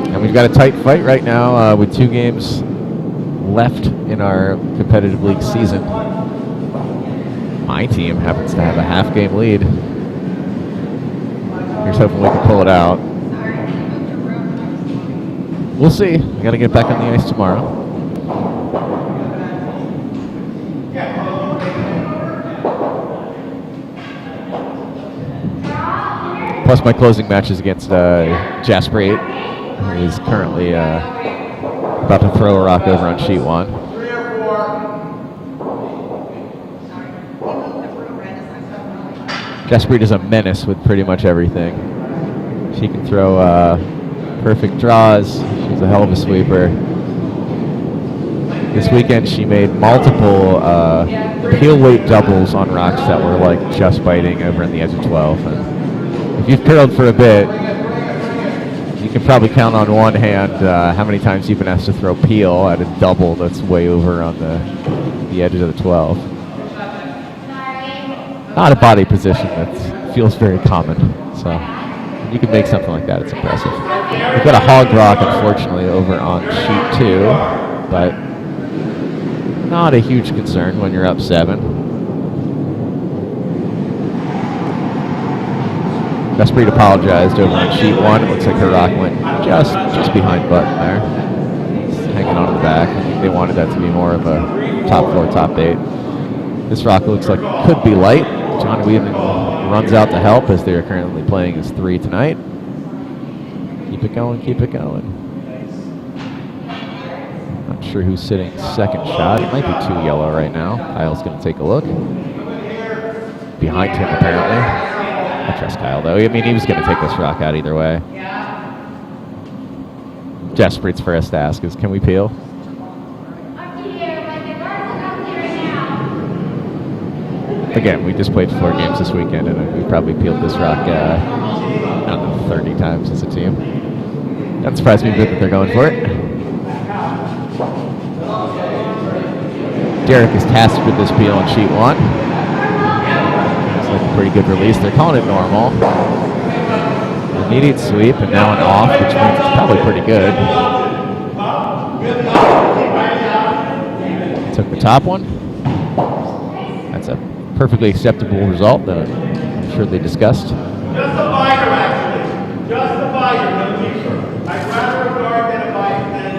And we've got a tight fight right now with 2 games left in our competitive league season. My team happens to have a half-game lead. Here's hoping we can pull it out. We'll see. We got to get back on the ice tomorrow. Plus my closing match is against Jasper 8, who is currently about to throw a rock over on sheet 1. 3 or 4. Jasper 8 is a menace with pretty much everything. She can throw perfect draws. She's a hell of a sweeper. This weekend she made multiple peel weight doubles on rocks that were like just biting over in the edge of 12. And if you've curled for a bit, you can probably count on one hand how many times you've been asked to throw peel at a double that's way over on the edge of the 12. Not a body position that feels very common. So you can make something like that. It's impressive. We've got a hog rock, unfortunately, over on sheet 2, but not a huge concern when you're up 7. Jaspreet apologized over on sheet 1. It looks like her rock went just behind button there. It's hanging on the back. I think they wanted that to be more of a top 4, top 8. This rock looks like it could be light. John Weedman runs out to help as they are currently playing as 3 tonight. Keep it going, keep it going. Not sure who's sitting second shot. It might be 2 yellow right now. Kyle's going to take a look. Behind him, apparently. I trust Kyle, though. I mean, he was going to take this rock out either way. Jaspreet's first ask is, can we peel? Again, we just played 4 games this weekend, and we probably peeled this rock, I don't know, 30 times as a team. Doesn't surprise me a bit that they're going for it. Derek is tasked with this peel on sheet 1. It's like a pretty good release. They're calling it normal. Immediate sweep, and now an off, which means it's probably pretty good. Took the top one. That's a perfectly acceptable result that I'm sure they discussed. Just a biter, actually. Just a biter, no keeper. I'd rather a guard than a bite than a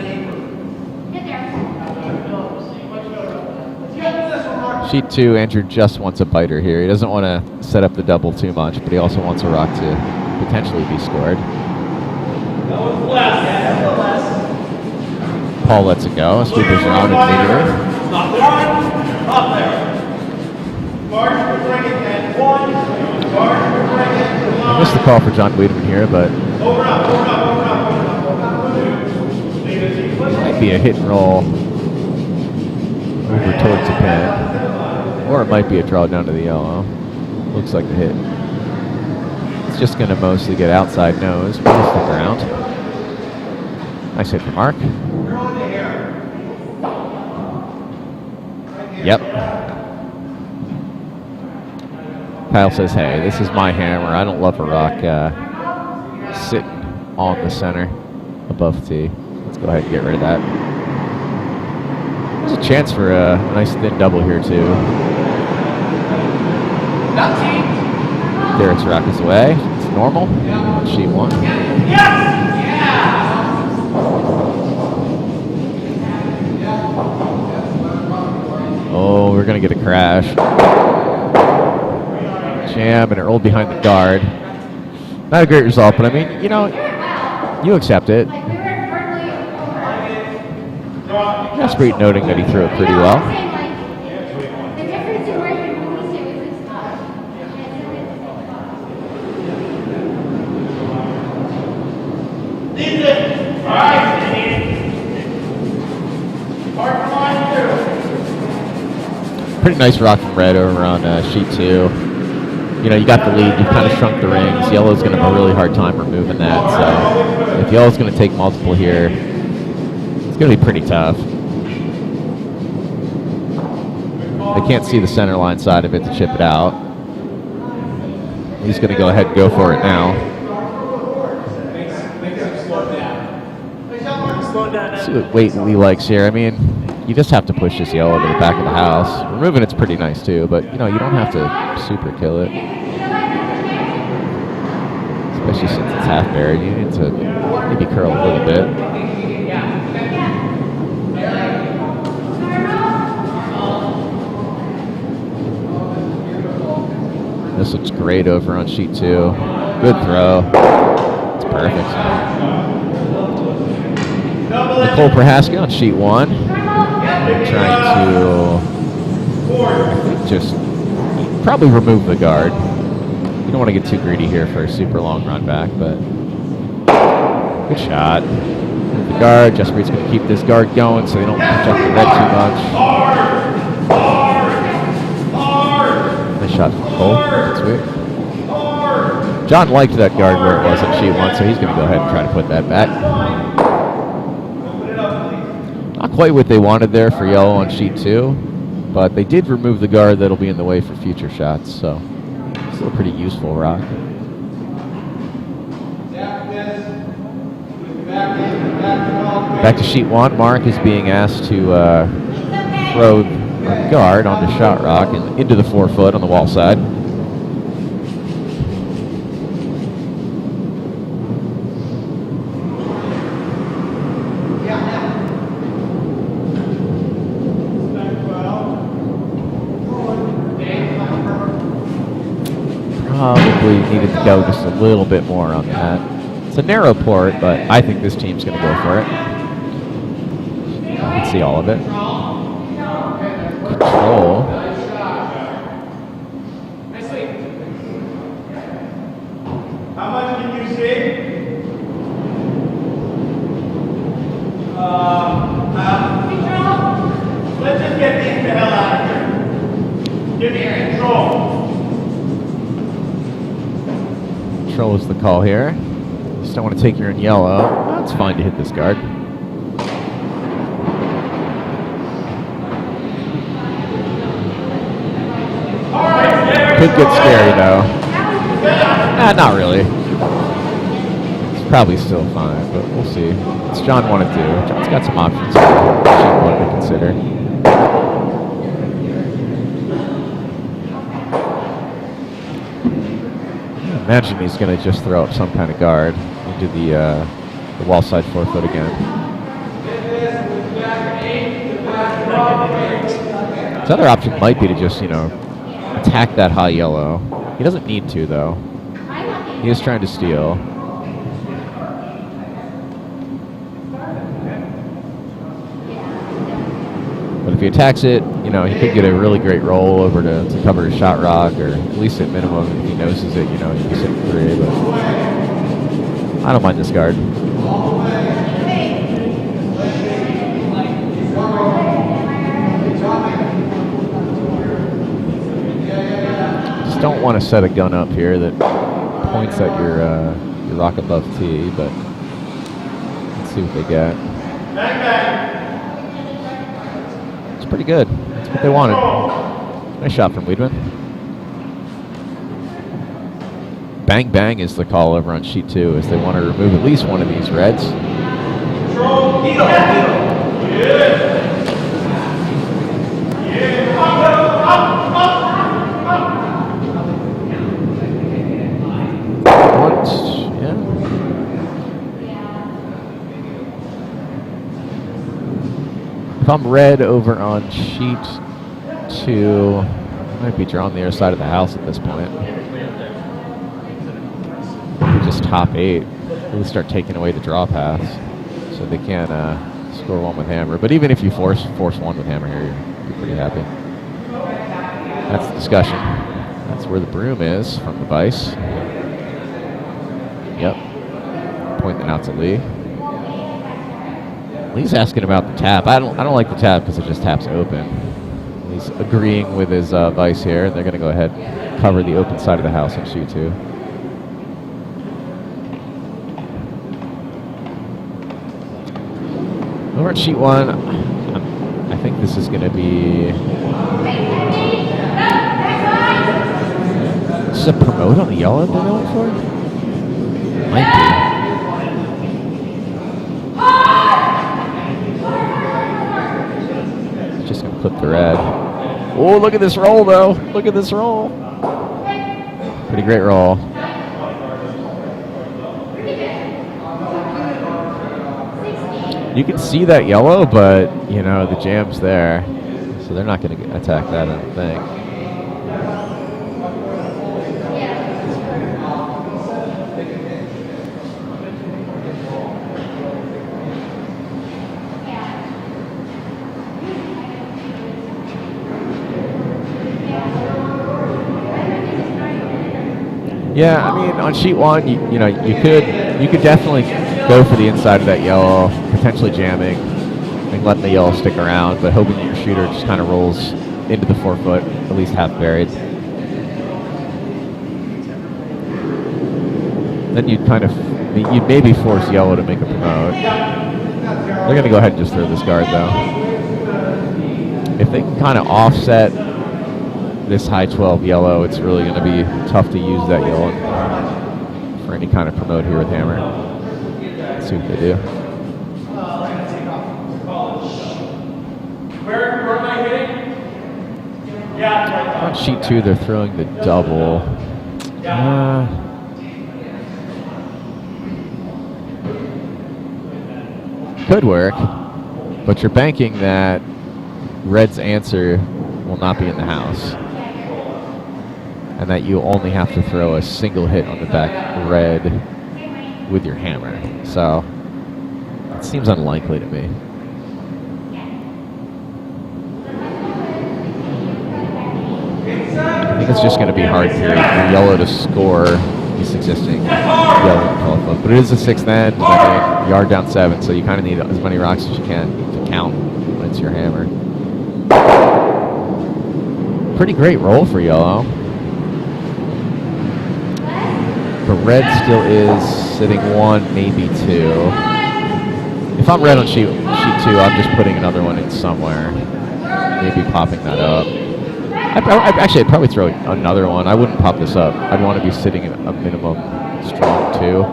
keeper. Sheet 2, Andrew just wants a biter here. He doesn't want to set up the double too much, but he also wants a rock to potentially be scored. Paul lets it go. Sweepers around immediately. Up there. Guard to bring it at 1. Guard to bring it to 1. I missed the call for John Wiedemann here, but Over up. might be a hit and roll over towards the pin. Or it might be a draw down to the yellow. Looks like a hit. It's just going to mostly get outside nose, but he'll stick around. Nice hit for Mark. Yep. Kyle says, hey, this is my hammer. I don't love a rock sitting on the center above T. Let's go ahead and get rid of that. There's a chance for a nice thin double here, too. Derek's rock is away. It's normal. On sheet 1. Oh, we're going to get a crash. Jam, and it rolled behind the guard. Not a great result, but I mean, you know, you accept it. Jaspreet noting that he threw it pretty well. Pretty nice rock from red over on sheet 2. You know, you got the lead, you've kind of shrunk the rings. Yellow's going to have a really hard time removing that, so if Yellow's going to take multiple here, it's going to be pretty tough. They can't see the center line side of it to chip it out. He's going to go ahead and go for it now. Let's see what weight Lee likes here. I mean, you just have to push this Yellow to the back of the house. Removing it's pretty nice too, but you know, you don't have to super kill it. Especially since it's half buried. You need to maybe curl a little bit. This looks great over on sheet 2. Good throw. It's perfect. Nicole Prohaska on sheet 1. Trying to just probably remove the guard. You don't want to get too greedy here for a super long run back, but good shot. Move the guard. Jaspreet's going to keep this guard going so they don't punch up the red too much. Nice shot from Cole. That's sweet. John liked that guard where it was at sheet 1, so he's going to go ahead and try to put that back. Not quite what they wanted there for Yellow on sheet 2, but they did remove the guard that'll be in the way for future shots, so still a pretty useful rock. Back to sheet 1. Mark is being asked to throw a guard on the shot rock and into the 4-foot on the wall side. Probably needed to go just a little bit more on that. It's a narrow port, but I think this team's going to go for it. You can see all of it. Control. How much can you see? Let's just get these the hell out of here. Give me control. Control is the call here. Just don't want to take your in Yellow. That's fine to hit this guard. Could get scary though. Not really. It's probably still fine, but we'll see. It's John 1 and 2. John's got some options she wanted to consider. Imagine he's going to just throw up some kind of guard into the wall side 4-foot again. His other option might be to just, you know, attack that high Yellow. He doesn't need to, though. He is trying to steal. But if he attacks it, you know, he could get a really great roll over to cover his shot rock, or at least at minimum, if he noses it, you know, he'd be sitting 3, but I don't mind this guard. Just don't want to set a gun up here that points at your rock above tee, but let's see what they got. It's pretty good. That's what they wanted. Nice shot from Weidman. Bang bang is the call over on sheet 2 as they want to remove at least one of these reds. I'm red over on sheet 2, I might be drawing the other side of the house at this point. Just top 8. Really start taking away the draw paths, so they can't score 1 with hammer. But even if you force 1 with hammer here, you're pretty happy. That's the discussion. That's where the broom is from the vice. Yep. Pointing out to Lee. Lee's asking about the tap. I don't like the tap because it just taps open. He's agreeing with his vice here. They're going to go ahead and cover the open side of the house on sheet 2. Over at sheet 1, I think this is going to be... Is this a promote on the yellow they're going for? Might be. Just going to clip the red. Oh, look at this roll, though. Look at this roll. Pretty great roll. You can see that yellow, but, you know, the jam's there. So they're not going to attack that, I don't think. Yeah, I mean, on sheet 1, you know, you could definitely go for the inside of that yellow, potentially jamming, and letting the yellow stick around, but hoping that your shooter just kind of rolls into the 4-foot, at least half buried. Then you'd maybe force yellow to make a promote. They're going to go ahead and just throw this guard, though. If they can kind of offset this high 12 yellow, it's really going to be tough to use that yellow for any kind of promote here with hammer. Let's see what they do. Where am I hitting? Yeah. On sheet 2, they're throwing the double. Could work, but you're banking that red's answer will not be in the house, and that you only have to throw a single hit on the back red with your hammer. So it seems unlikely to me. I think it's just going to be hard for yellow to score this existing yellow color, but it is a 6th end. I mean, yard down 7, so you kind of need as many rocks as you can to count when it's your hammer. Pretty great roll for yellow. But red still is sitting 1, maybe 2. If I'm red on sheet 2, I'm just putting another one in somewhere. Maybe popping that up. I'd probably throw another one. I wouldn't pop this up. I'd want to be sitting at a minimum strong 2.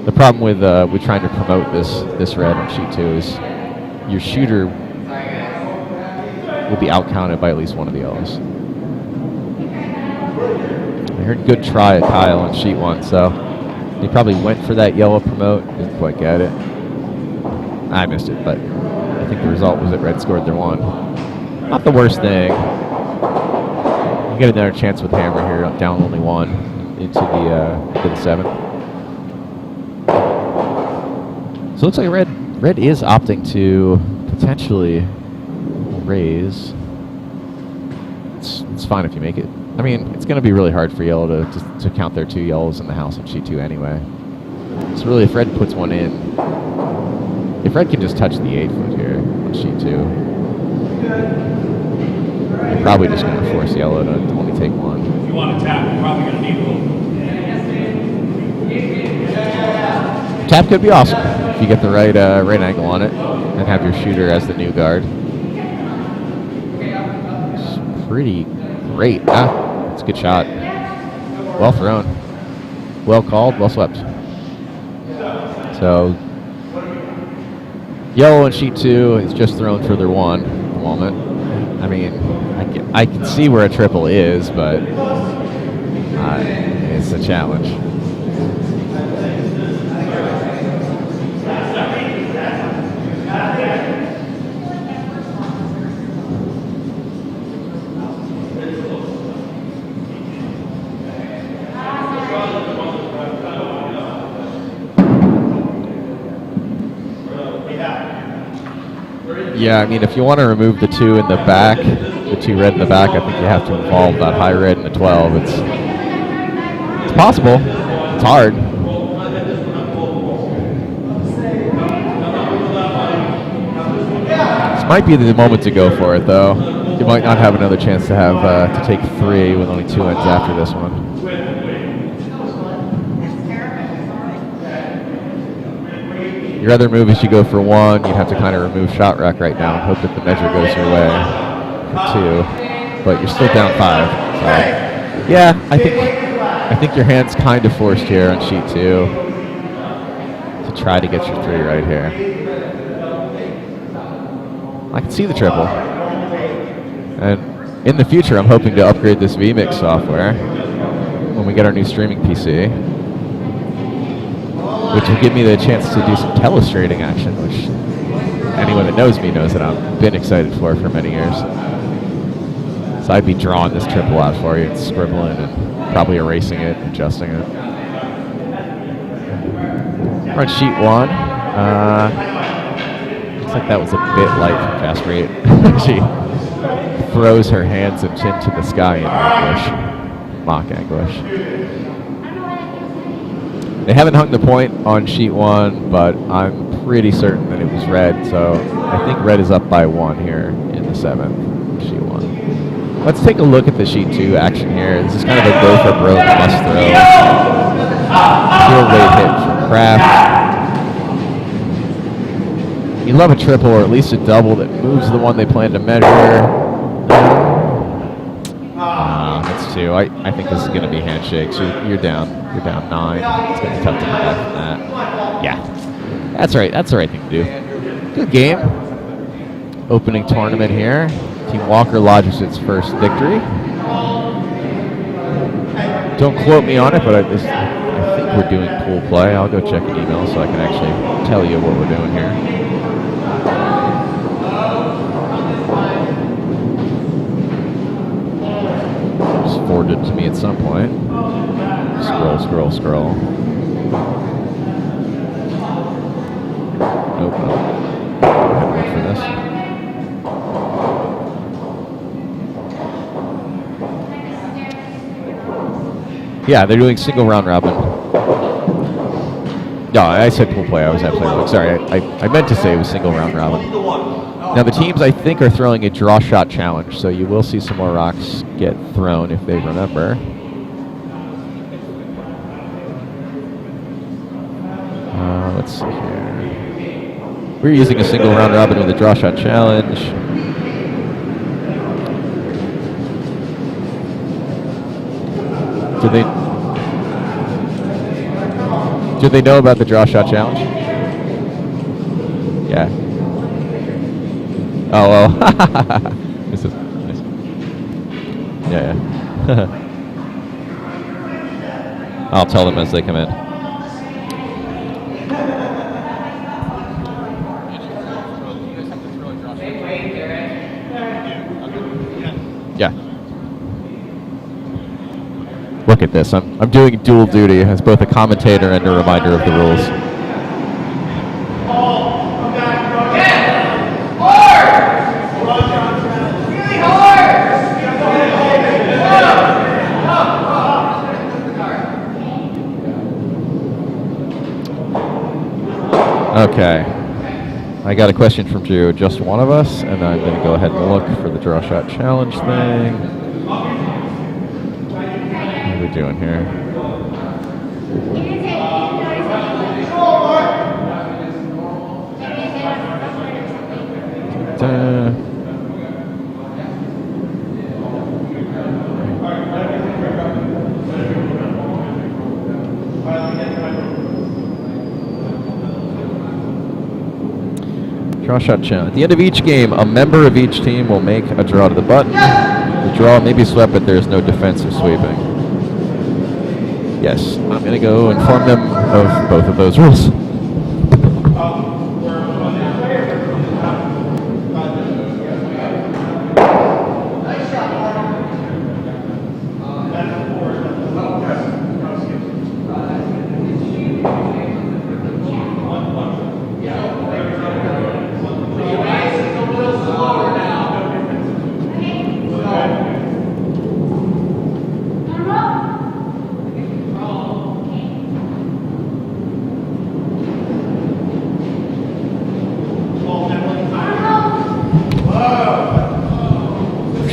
The problem with trying to promote this red on sheet 2 is your shooter will be outcounted by at least one of the yellows. I heard good try at Kyle on sheet 1, so he probably went for that yellow promote, didn't quite get it. I missed it, but I think the result was that red scored their 1. Not the worst thing. You get another chance with hammer here, down only 1 into the 7. So it looks like red is opting to potentially raise. It's fine if you make it. I mean, it's going to be really hard for yellow to count their 2 yellows in the house on sheet 2 anyway. So really, if red puts 1 in, if red can just touch the 8-foot here on sheet 2, you're probably just going to force yellow to only take 1. If you want to tap, you're probably going to need a little. Tap could be awesome if you get the right angle on it and have your shooter as the new guard. It's pretty great. It's a good shot. Well thrown. Well called. Well swept. So yellow on sheet 2 is just thrown for their 1 at the moment. I mean, I can see where a triple is, but it's a challenge. Yeah, I mean, if you want to remove the 2 in the back, the 2 red in the back, I think you have to involve that high red in the 12. It's possible. It's hard. This might be the moment to go for it, though. You might not have another chance to have to take 3 with only 2 ends after this one. Your other move is you go for 1. You'd have to kind of remove shot rack right now and hope that the measure goes your way for 2. But you're still down 5. So, yeah, I think your hand's kind of forced here on sheet 2 to try to get your 3 right here. I can see the triple. And in the future, I'm hoping to upgrade this vMix software when we get our new streaming PC, which will give me the chance to do some telestrating action, which anyone that knows me knows that I've been excited for many years. So I'd be drawing this triple out for you and scribbling and probably erasing it, adjusting it. We're on sheet 1. Looks like that was a bit light from fast rate. She throws her hands and chin to the sky in anguish. Mock anguish. They haven't hung the point on sheet 1, but I'm pretty certain that it was red, so I think red is up by 1 here in the 7th, sheet 1. Let's take a look at the sheet 2 action here. This is kind of a go for broke must throw. Pure late hit from Kraft. You love a triple or at least a double that moves the one they plan to measure. That's 2. I think this is going to be handshakes. You're down. You're down 9. It's going to be tough to come back from that. Yeah. That's right. That's the right thing to do. Good game. Opening tournament here. Team Walker lodges its first victory. Don't quote me on it, but I think we're doing pool play. I'll go check an email so I can actually tell you what we're doing here. Just forwarded to me at some point. Scroll, scroll, scroll. Nope, nope. I have to wait for this. Yeah, they're doing single round robin. No, I said pool play. I was at Playdowns. Sorry, I meant to say it was single round robin. Now the teams, I think, are throwing a draw shot challenge, so you will see some more rocks get thrown if they remember. Let's see here. We're using a single round robin with a draw shot challenge. Do they know about the draw shot challenge? Yeah. Oh well. This is nice. Yeah, yeah. I'll tell them as they come in. Yeah. Look at this. I'm doing dual duty as both a commentator and a reminder of the rules. Okay. I got a question from Drew, just one of us, and I'm going to go ahead and look for the draw shot challenge thing. What are we doing here? Draw shot challenge. At the end of each game, a member of each team will make a draw to the button. The draw may be swept, but there is no defensive sweeping. Yes, I'm going to go inform them of both of those rules.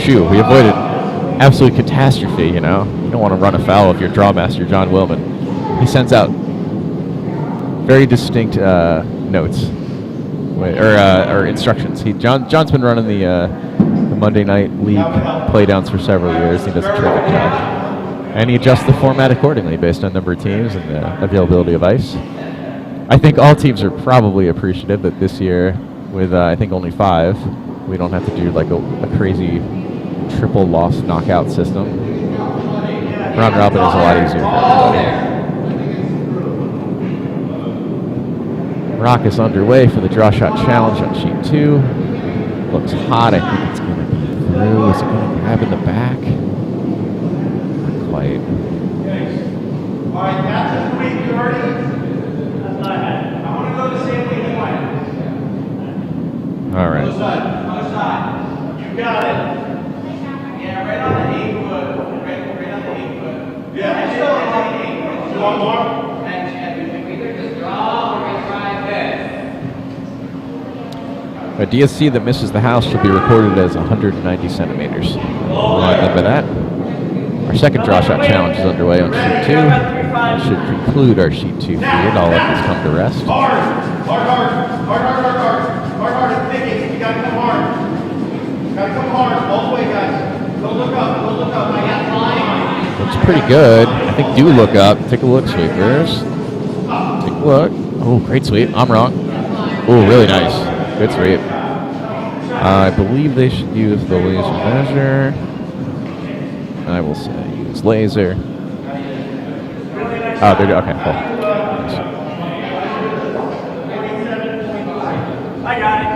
Phew, we avoided absolute catastrophe, you know. You don't want to run afoul of your draw master, John Willman. He sends out very distinct notes or instructions. John's been running the Monday Night League Playdowns for several years. He does a terrific job. And he adjusts the format accordingly based on number of teams and the availability of ice. I think all teams are probably appreciative that this year, with I think only 5, we don't have to do like a crazy triple loss knockout system. Round robin is a lot easier for everybody. Rock is underway for the draw shot challenge on sheet 2. Looks hot. I think it's going to be through. Is it going to grab in the back? Not quite. All right, that's a 3:30. I want to go the same way twice. All right. Other side. You got it. Yeah, right on the 8 foot. Right on the 8 foot. Yeah, still on the 8 foot. One more. We could just draw or we try this. A DSC that misses the house should be recorded as 190 centimeters. Remember that. Our second draw shot challenge is underway on sheet 2. Should conclude our sheet 2 feed. I'll let this come to rest. Hard. Thinking. You gotta come hard. Gotta come hard. All the way, guys. Don't look up. I got flying. Looks pretty good. I think do look up. Take a look, sweepers. Take a look. Oh, great sweep. I'm wrong. Oh, really nice. Good sweep. I believe they should use the laser measure. I will say use laser. Oh, they're okay. Cool. Nice. I got it.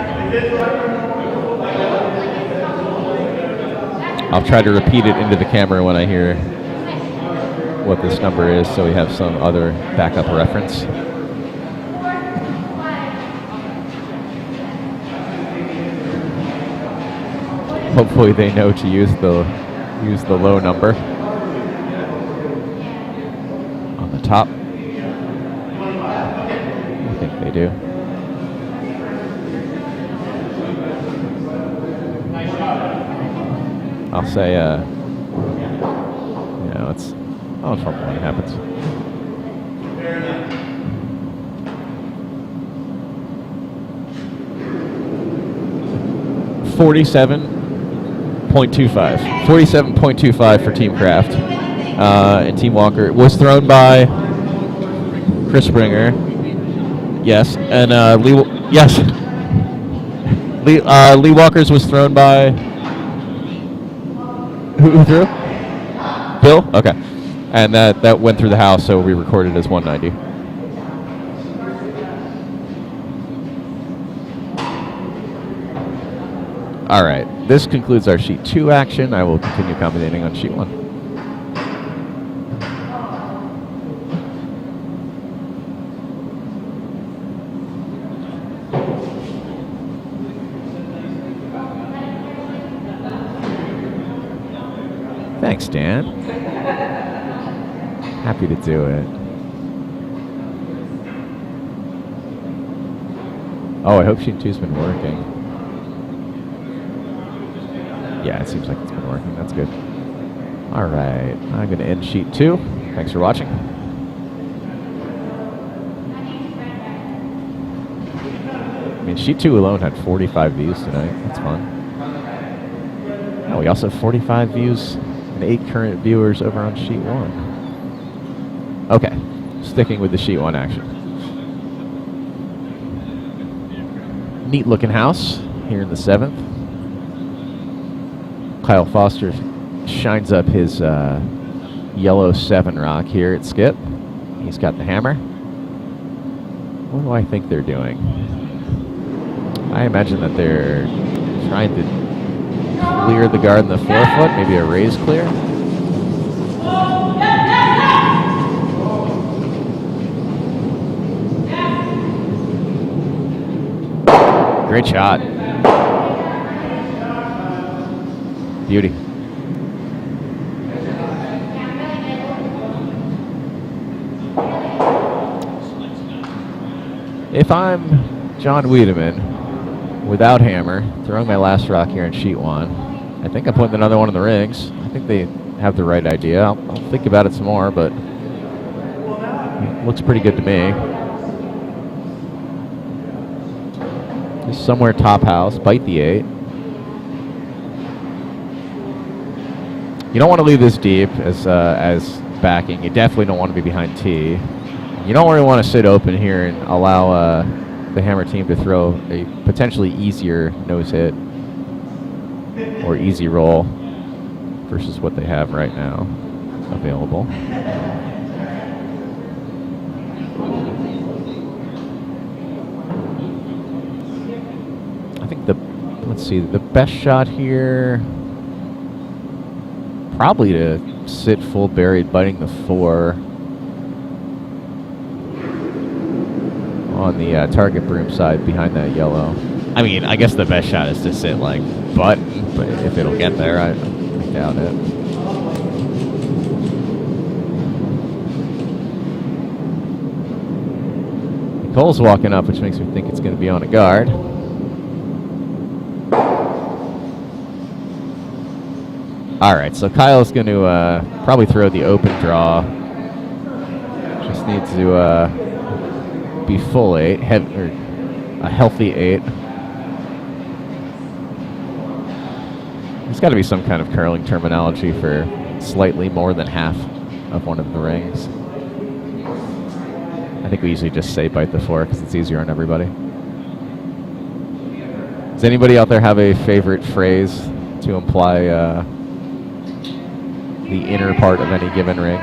I'll try to repeat it into the camera when I hear what this number is, so we have some other backup reference. Hopefully they know to use the low number on the top. I think they do. I'll say, it's normally it happens. $47.25 for Team Kraft. And Team Walker was thrown by Chris Springer. Yes, and Lee. Yes, Lee Walker's was thrown by. Who threw? Bill? Okay. And that went through the house, so we recorded as 190. All right. This concludes our sheet 2 action. I will continue commentating on sheet 1. Thanks, Dan. Happy to do it. Oh, I hope sheet 2's been working. Yeah, it seems like it's been working. That's good. All right. I'm going to end sheet 2. Thanks for watching. I mean, sheet 2 alone had 45 views tonight. That's fun. Oh, we also have 45 views and 8 current viewers over on sheet 1. Okay. Sticking with the sheet 1 action. Neat looking house here in the 7th. Kyle Foster shines up his yellow 7 rock here at Skip. He's got the hammer. What do I think they're doing? I imagine that they're trying to clear the guard in the 4-foot, maybe a raise clear. Great shot. Beauty. If I'm John Wiedemann, without hammer, throwing my last rock here in sheet 1, I think I'm putting another one in the rings. I think they have the right idea. I'll think about it some more, but it looks pretty good to me. Just somewhere top house, bite the 8. You don't want to leave this deep as backing. You definitely don't want to be behind tee. You don't really want to sit open here and allow the hammer team to throw a potentially easier nose hit or easy roll versus what they have right now available. I think let's see, the best shot here, probably to sit full buried, biting the 4 on the target broom side behind that yellow. I mean, I guess the best shot is to sit like button, but if it'll get there, I doubt it. Cole's walking up, which makes me think it's going to be on a guard. All right, so Kyle's going to probably throw the open draw. Just needs to be full 8, or a healthy 8. There's got to be some kind of curling terminology for slightly more than half of one of the rings. I think we usually just say bite the 4 because it's easier on everybody. Does anybody out there have a favorite phrase to imply the inner part of any given ring?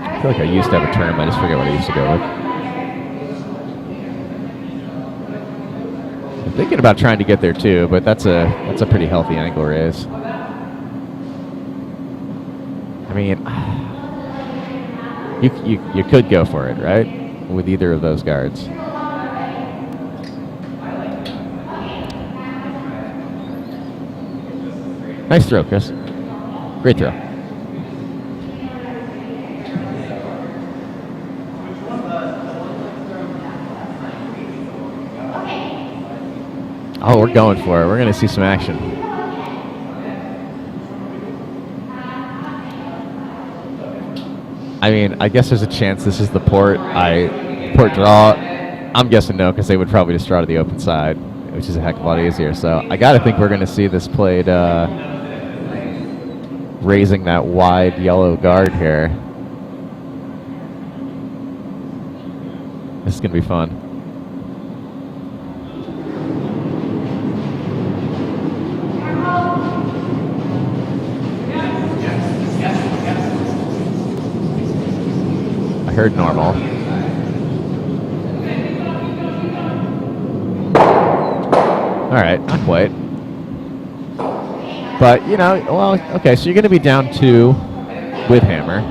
I feel like I used to have a term. I just forget what I used to go with. I'm thinking about trying to get there too, but that's a pretty healthy angle raise. I mean, you could go for it, right? With either of those guards. Nice throw, Chris. Great throw. Oh, we're going for it. We're going to see some action. I mean, I guess there's a chance this is the port draw. I'm guessing no, because they would probably just draw to the open side, which is a heck of a lot easier. So I got to think we're going to see this played raising that wide yellow guard here. This is going to be fun. I heard normal. All right, not quite. But, you know, well, okay, so you're going to be down 2 with hammer.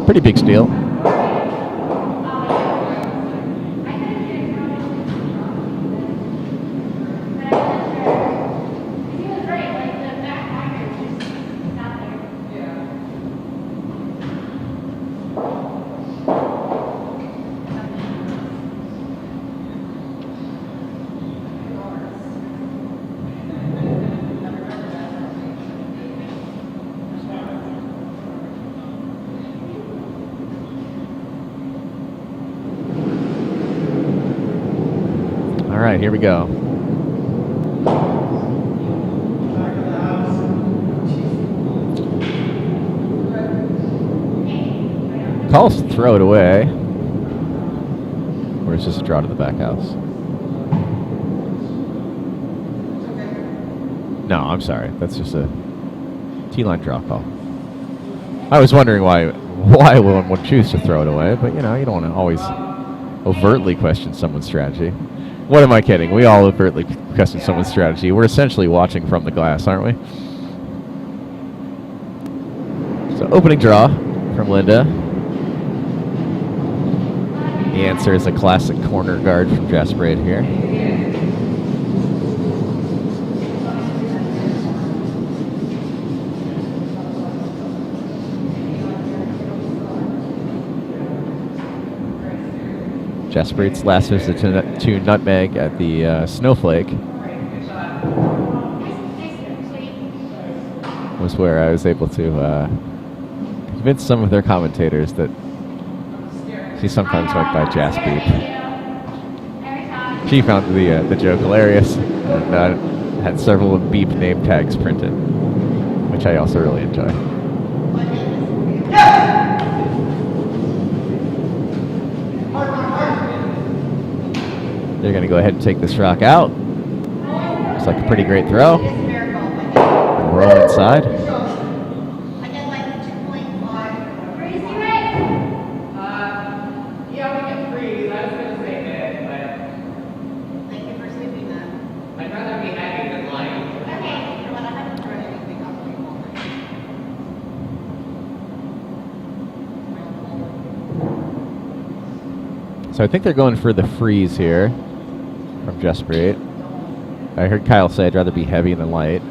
Pretty big steal. All right, here we go. Calls to throw it away. Or is this a draw to the back house? No, I'm sorry. That's just a T-line draw call. I was wondering why one would choose to throw it away, but you know, you don't want to always overtly question someone's strategy. What am I kidding? We all overtly question someone's strategy. We're essentially watching from the glass, aren't we? So opening draw from Linda. The answer is a classic corner guard from Jasper right here. Jasper's last visit to Nutmeg at the Snowflake was where I was able to convince some of their commentators that she sometimes went by Jasper. She found the joke hilarious and had several Beep name tags printed, which I also really enjoy. They're going to go ahead and take this rock out. Looks like a pretty great throw. Roll inside. So I think they're going for the freeze here from Jasper 8. I heard Kyle say I'd rather be heavy than light.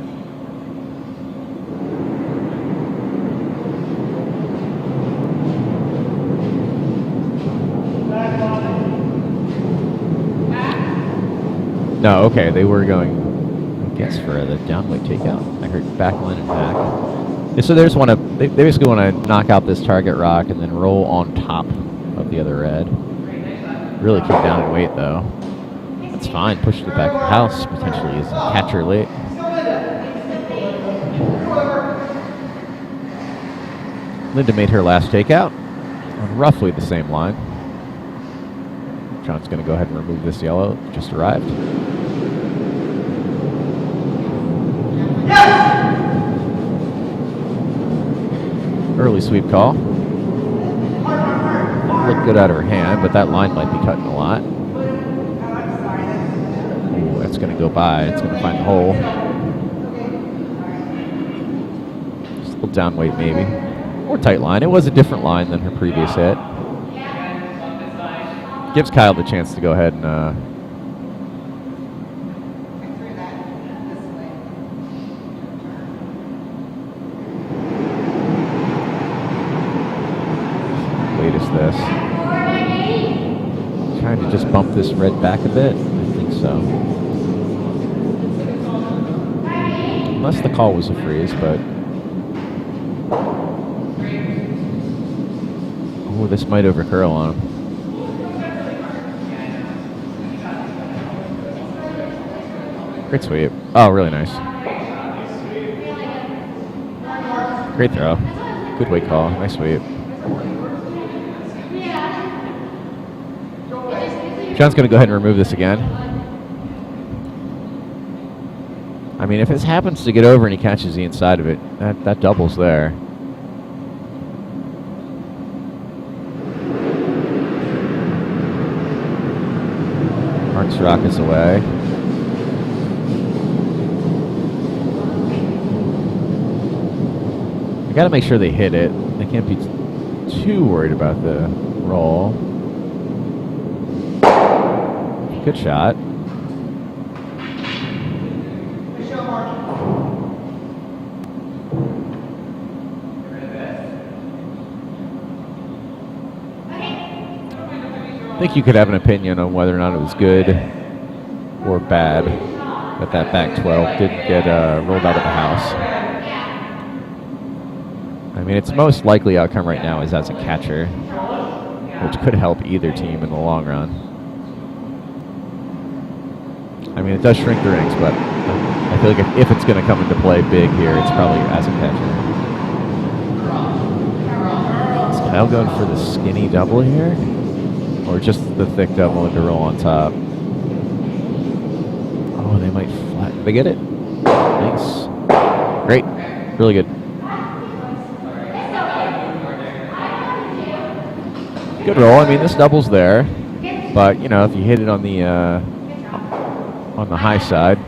No, okay, they were going, I guess, for the downweight takeout. I heard backline and back. Yeah, so they just want to, they basically want to knock out this target rock and then roll on top of the other red. Really kick down in weight, though. That's fine. Pushed it back to the house. Potentially is a catcher late. Linda made her last takeout on roughly the same line. John's going to go ahead and remove this yellow. Just arrived. Early sweep call. Looked good out of her hand, but that line might be cutting a lot. Ooh, that's going to go by. It's going to find the hole. Just a little down weight, maybe. Or tight line. It was a different line than her previous hit. Gives Kyle the chance to go ahead and this. Trying to just bump this red back a bit? I think so. Unless the call was a freeze, but... Oh, this might overcurl on him. Great sweep. Oh, really nice. Great throw. Good weight call. Nice sweep. John's going to go ahead and remove this again. I mean, if this happens to get over and he catches the inside of it, that doubles there. Mark's rock is away. I got to make sure they hit it. They can't be too worried about the roll. Good shot. I think you could have an opinion on whether or not it was good or bad that back 12 didn't get rolled out of the house. I mean, its most likely outcome right now is as a catcher, which could help either team in the long run. I mean, it does shrink the rings, but I feel like if it's going to come into play big here, it's probably as a catcher. Is Kyle going for the skinny double here? Or just the thick double and to roll on top? Oh, they might flat. Did they get it? Nice. Great. Really good. Good roll. I mean, this double's there. But, you know, if you hit it on the high side,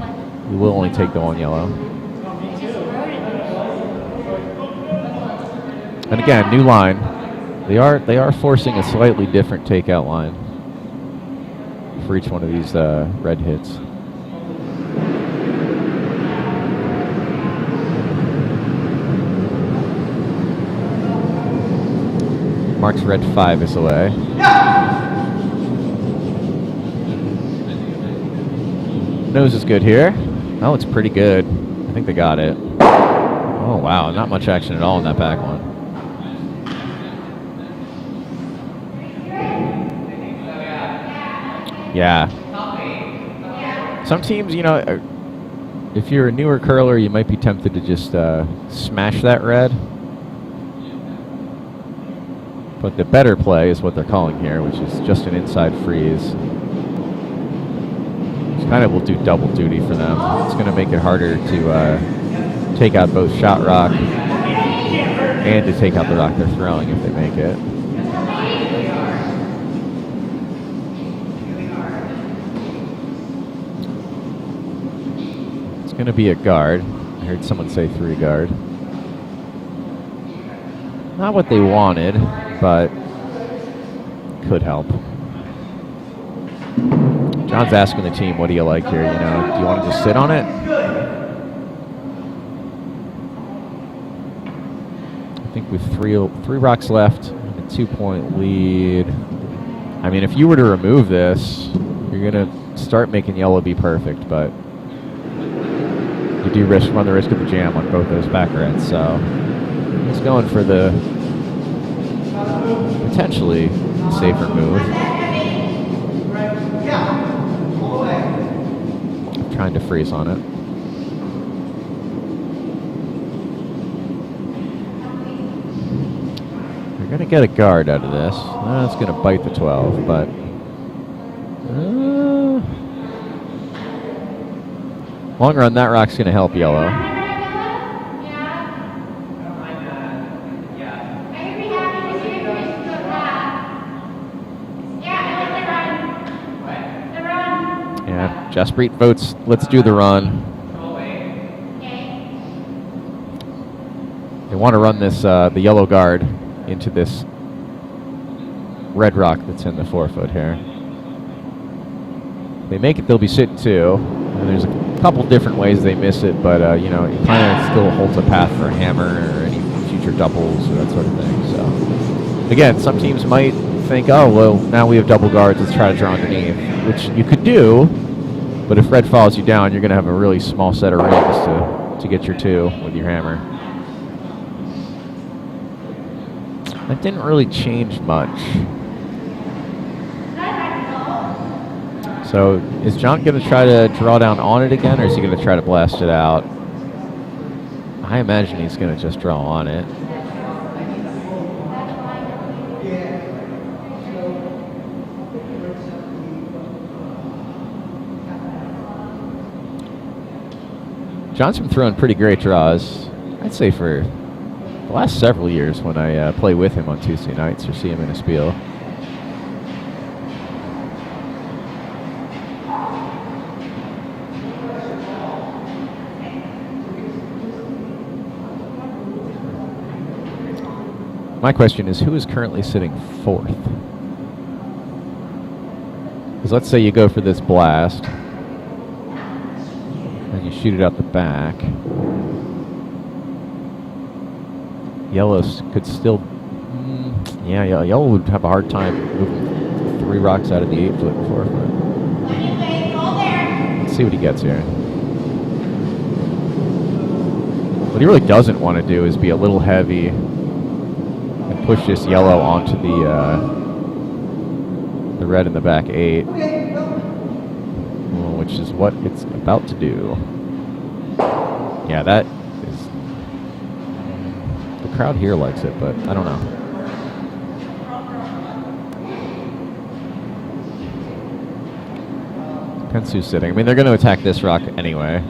you will only take the one yellow. And again, new line. They are forcing a slightly different takeout line for each one of these red hits. Mark's red 5 is away. Nose is good here. Oh, it's pretty good. I think they got it. Oh, wow. Not much action at all in that back one. Yeah. Some teams, you know, if you're a newer curler, you might be tempted to just smash that red. But the better play is what they're calling here, which is just an inside freeze. Which kind of will do double duty for them. It's going to make it harder to take out both shot rock and to take out the rock they're throwing if they make it. It's going to be a guard. I heard someone say 3 guard. Not what they wanted, but could help. John's asking the team, what do you like here? You know, do you want to just sit on it? I think with three rocks left, and a 2-point lead. I mean, if you were to remove this, you're going to start making yellow be perfect, but you do run the risk of the jam on both those back reds, so he's going for the potentially safer move. Trying to freeze on it. You're going to get a guard out of this. It's going to bite the 12, but long run, that rock's going to help yellow. Yeah, Jaspreet votes, let's do the run. They want to run this, the yellow guard into this red rock that's in the 4-foot here. If they make it, they'll be sitting 2. And there's a couple different ways they miss it, but you know, it kind of still holds a path for a hammer or any future doubles or that sort of thing. So again, some teams might think, oh, well, now we have double guards, let's try to draw underneath, which you could do, but if red follows you down, you're going to have a really small set of rings to get your 2 with your hammer. That didn't really change much. So is John going to try to draw down on it again, or is he going to try to blast it out? I imagine he's going to just draw on it. John's been throwing pretty great draws, I'd say, for the last several years when I play with him on Tuesday nights or see him in a spiel. My question is, who is currently sitting 4th? Because let's say you go for this blast, and you shoot it out the back. Yellow could still... yeah, yellow would have a hard time moving 3 rocks out of the 8-foot and 4-foot. Let's see what he gets here. What he really doesn't want to do is be a little heavy and push this yellow onto the red in the back 8, which is what it's about to do. Yeah, that is... the crowd here likes it, but I don't know. Depends who's sitting. I mean, they're going to attack this rock anyway.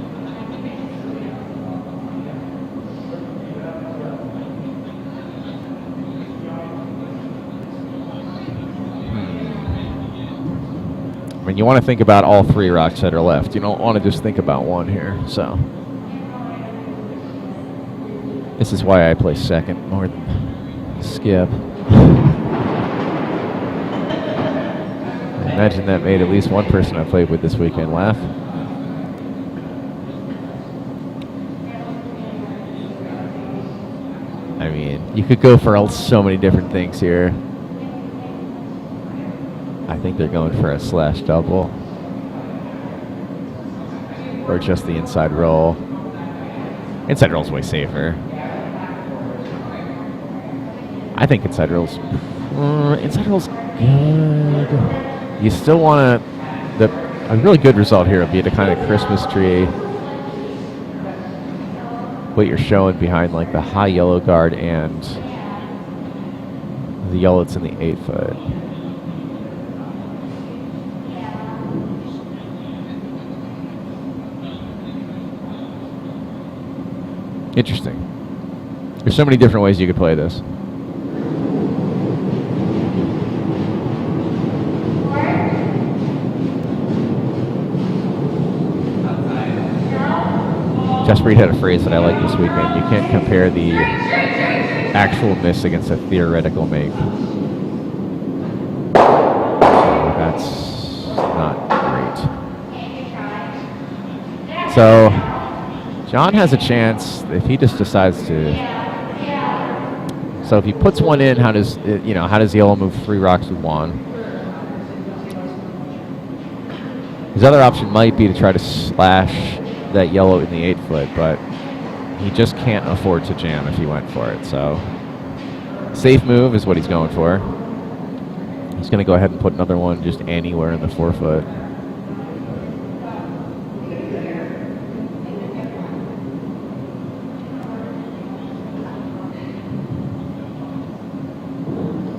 I mean, you want to think about all 3 rocks that are left. You don't want to just think about one here, so. This is why I play second more than skip. I imagine that made at least one person I played with this weekend laugh. I mean, you could go for so many different things here. I think they're going for a slash double. or just the inside roll. Inside roll's way safer. I think inside roll's good. You still want a really good result here would be to kind of Christmas tree what you're showing behind like the high yellow guard and the yellow that's in the 8 foot. Interesting. There's so many different ways you could play this. Just Reed had a phrase that I like this weekend. You can't compare the actual miss against a theoretical make. That's not great. So John has a chance if he just decides to. So if he puts one in, how does yellow move 3 rocks with 1? His other option might be to try to slash that yellow in the 8 foot, but he just can't afford to jam if he went for it. So safe move is what he's going for. He's going to go ahead and put another one just anywhere in the 4 foot.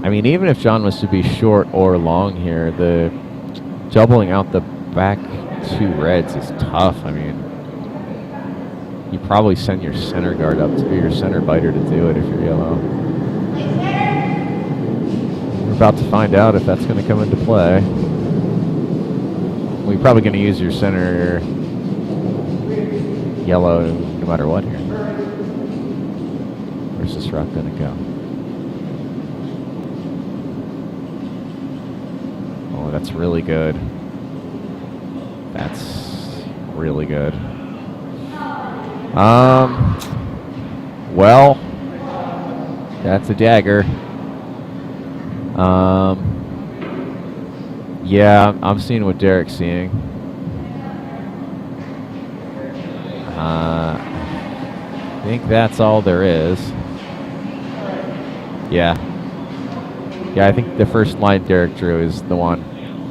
I mean, even if John was to be short or long here, the doubling out the back 2 reds is tough. I mean, you probably send your center guard up to your center biter to do it if you're yellow. We're about to find out if that's going to come into play. We're probably going to use your center yellow no matter what here. Where's this rock going to go? Oh, that's really good. That's really good. Well, that's a dagger. Yeah, I'm seeing what Derek's seeing. I think that's all there is. Yeah. Yeah, I think the first line Derek drew is the one.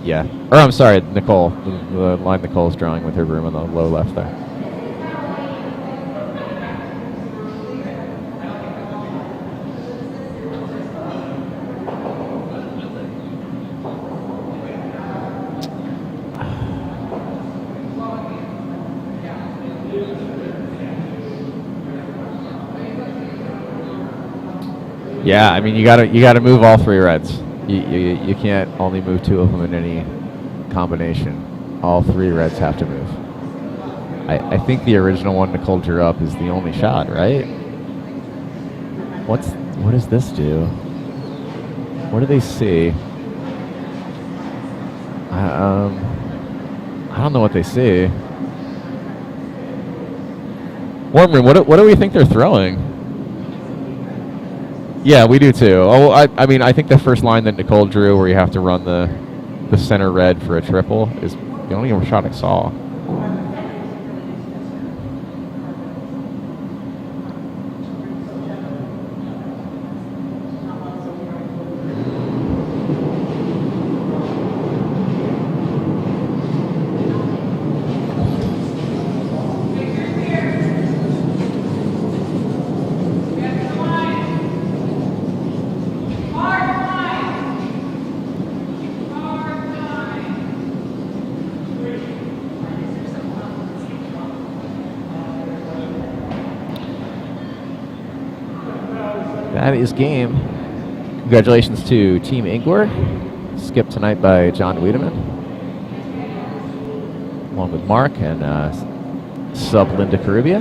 Yeah. Or I'm sorry, Nicole. The line Nicole's drawing with her broom on the low left there. Yeah, I mean you gotta move all 3 reds. You can't only move 2 of them in any combination. All 3 reds have to move. I think the original one Nicole drew up is the only shot, right? What does this do? What do they see? I don't know what they see. Wormroom, what do we think they're throwing? Yeah, we do too. Oh, I mean, I think the first line that Nicole drew, where you have to run the center red for a triple, is the only shot I saw. That is game. Congratulations to Team Ingwer. Skipped tonight by John Wiedemann. Along with Mark and sub Linda Caribia.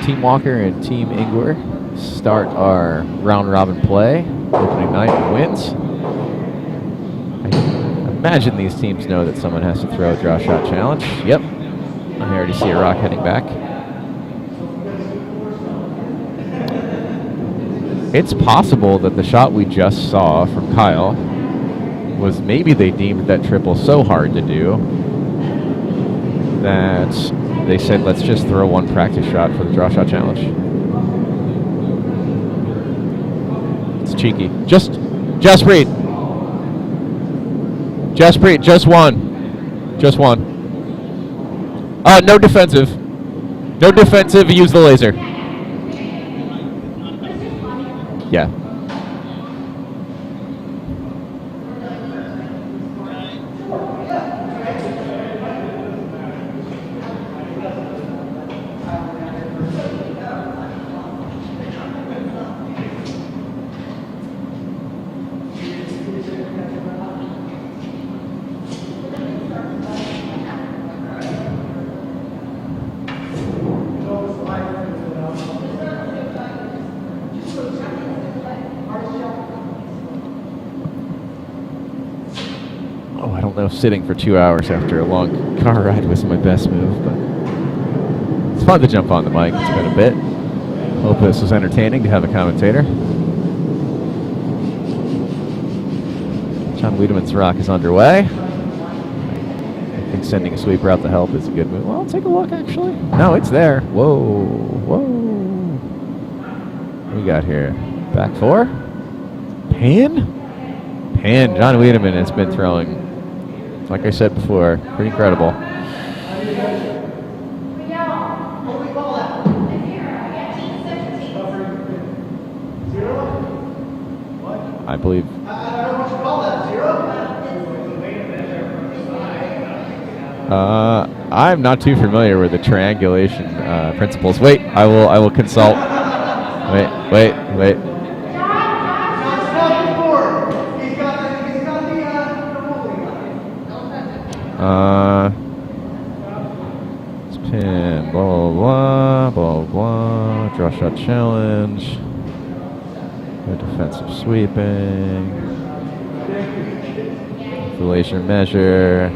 Team Walker and Team Ingwer start our round robin play. Opening night wins. I imagine these teams know that someone has to throw a draw shot challenge. Yep. I already see a rock heading back. It's possible that the shot we just saw from Kyle was maybe they deemed that triple so hard to do that they said, let's just throw one practice shot for the draw shot challenge. It's cheeky. Just read. Just one. Just one. No defensive. No defensive, use the laser. Yeah. I don't know if sitting for 2 hours after a long car ride was my best move, but it's fun to jump on the mic. It's been a bit. Hope this was entertaining to have a commentator. John Wiedemann's rock is underway. I think sending a sweeper out to help is a good move. Well, take a look, actually. No, it's there. Whoa. What we got here? Back four? Pan? John Wiedemann has been throwing, like I said before, pretty incredible. I believe. I'm not too familiar with the triangulation principles. Wait, I will consult. Wait. Spin, blah, blah. Draw shot challenge. No defensive sweeping. Laser measure.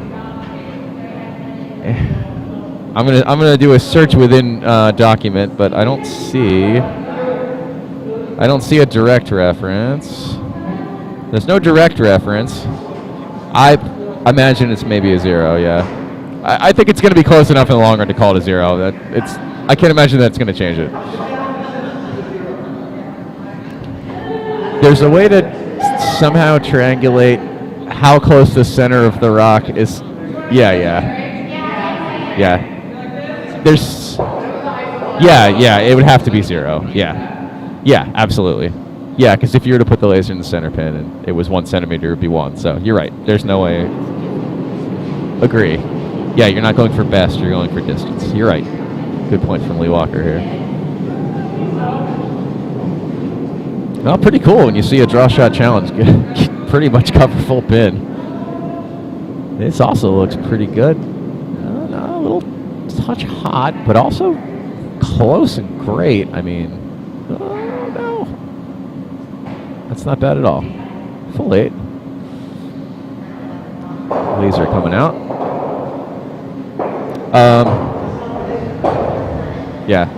I'm gonna do a search within document, but I don't see a direct reference. There's no direct reference. I imagine it's maybe a 0, yeah. I think it's going to be close enough in the long run to call it a 0. I can't imagine that's going to change it. There's a way to somehow triangulate how close the center of the rock is. Yeah. There's. Yeah. It would have to be 0. Yeah. Absolutely. Yeah, because if you were to put the laser in the center pin and it was 1 centimeter, it would be 1. So you're right. There's no way. Agree. Yeah, you're not going for best. You're going for distance. You're right. Good point from Lee Walker here. Well, pretty cool when you see a draw shot challenge pretty much cover full pin. This also looks pretty good. A little touch hot, but also close and great. I mean, no. That's not bad at all. Full 8. Laser coming out. Yeah.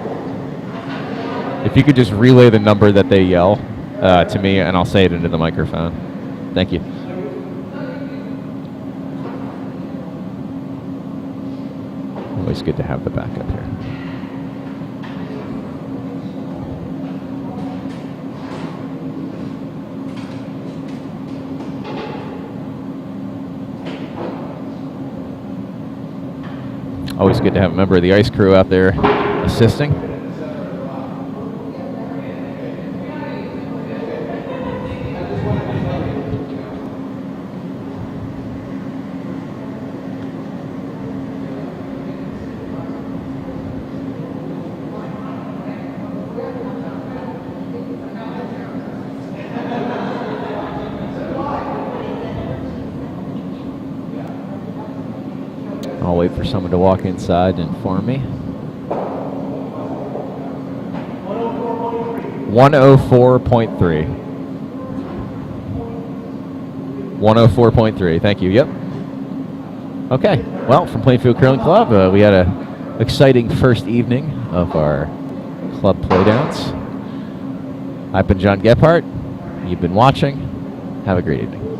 If you could just relay the number that they yell to me, and I'll say it into the microphone. Thank you. Always good to have the backup here. Always good to have a member of the ice crew out there assisting. I'll wait for someone to walk inside and inform me. 104.3. 104.3. Thank you. Yep. Okay. Well, from Plainfield Curling Club, we had a exciting first evening of our club playdowns. I've been John Gephardt. You've been watching. Have a great evening.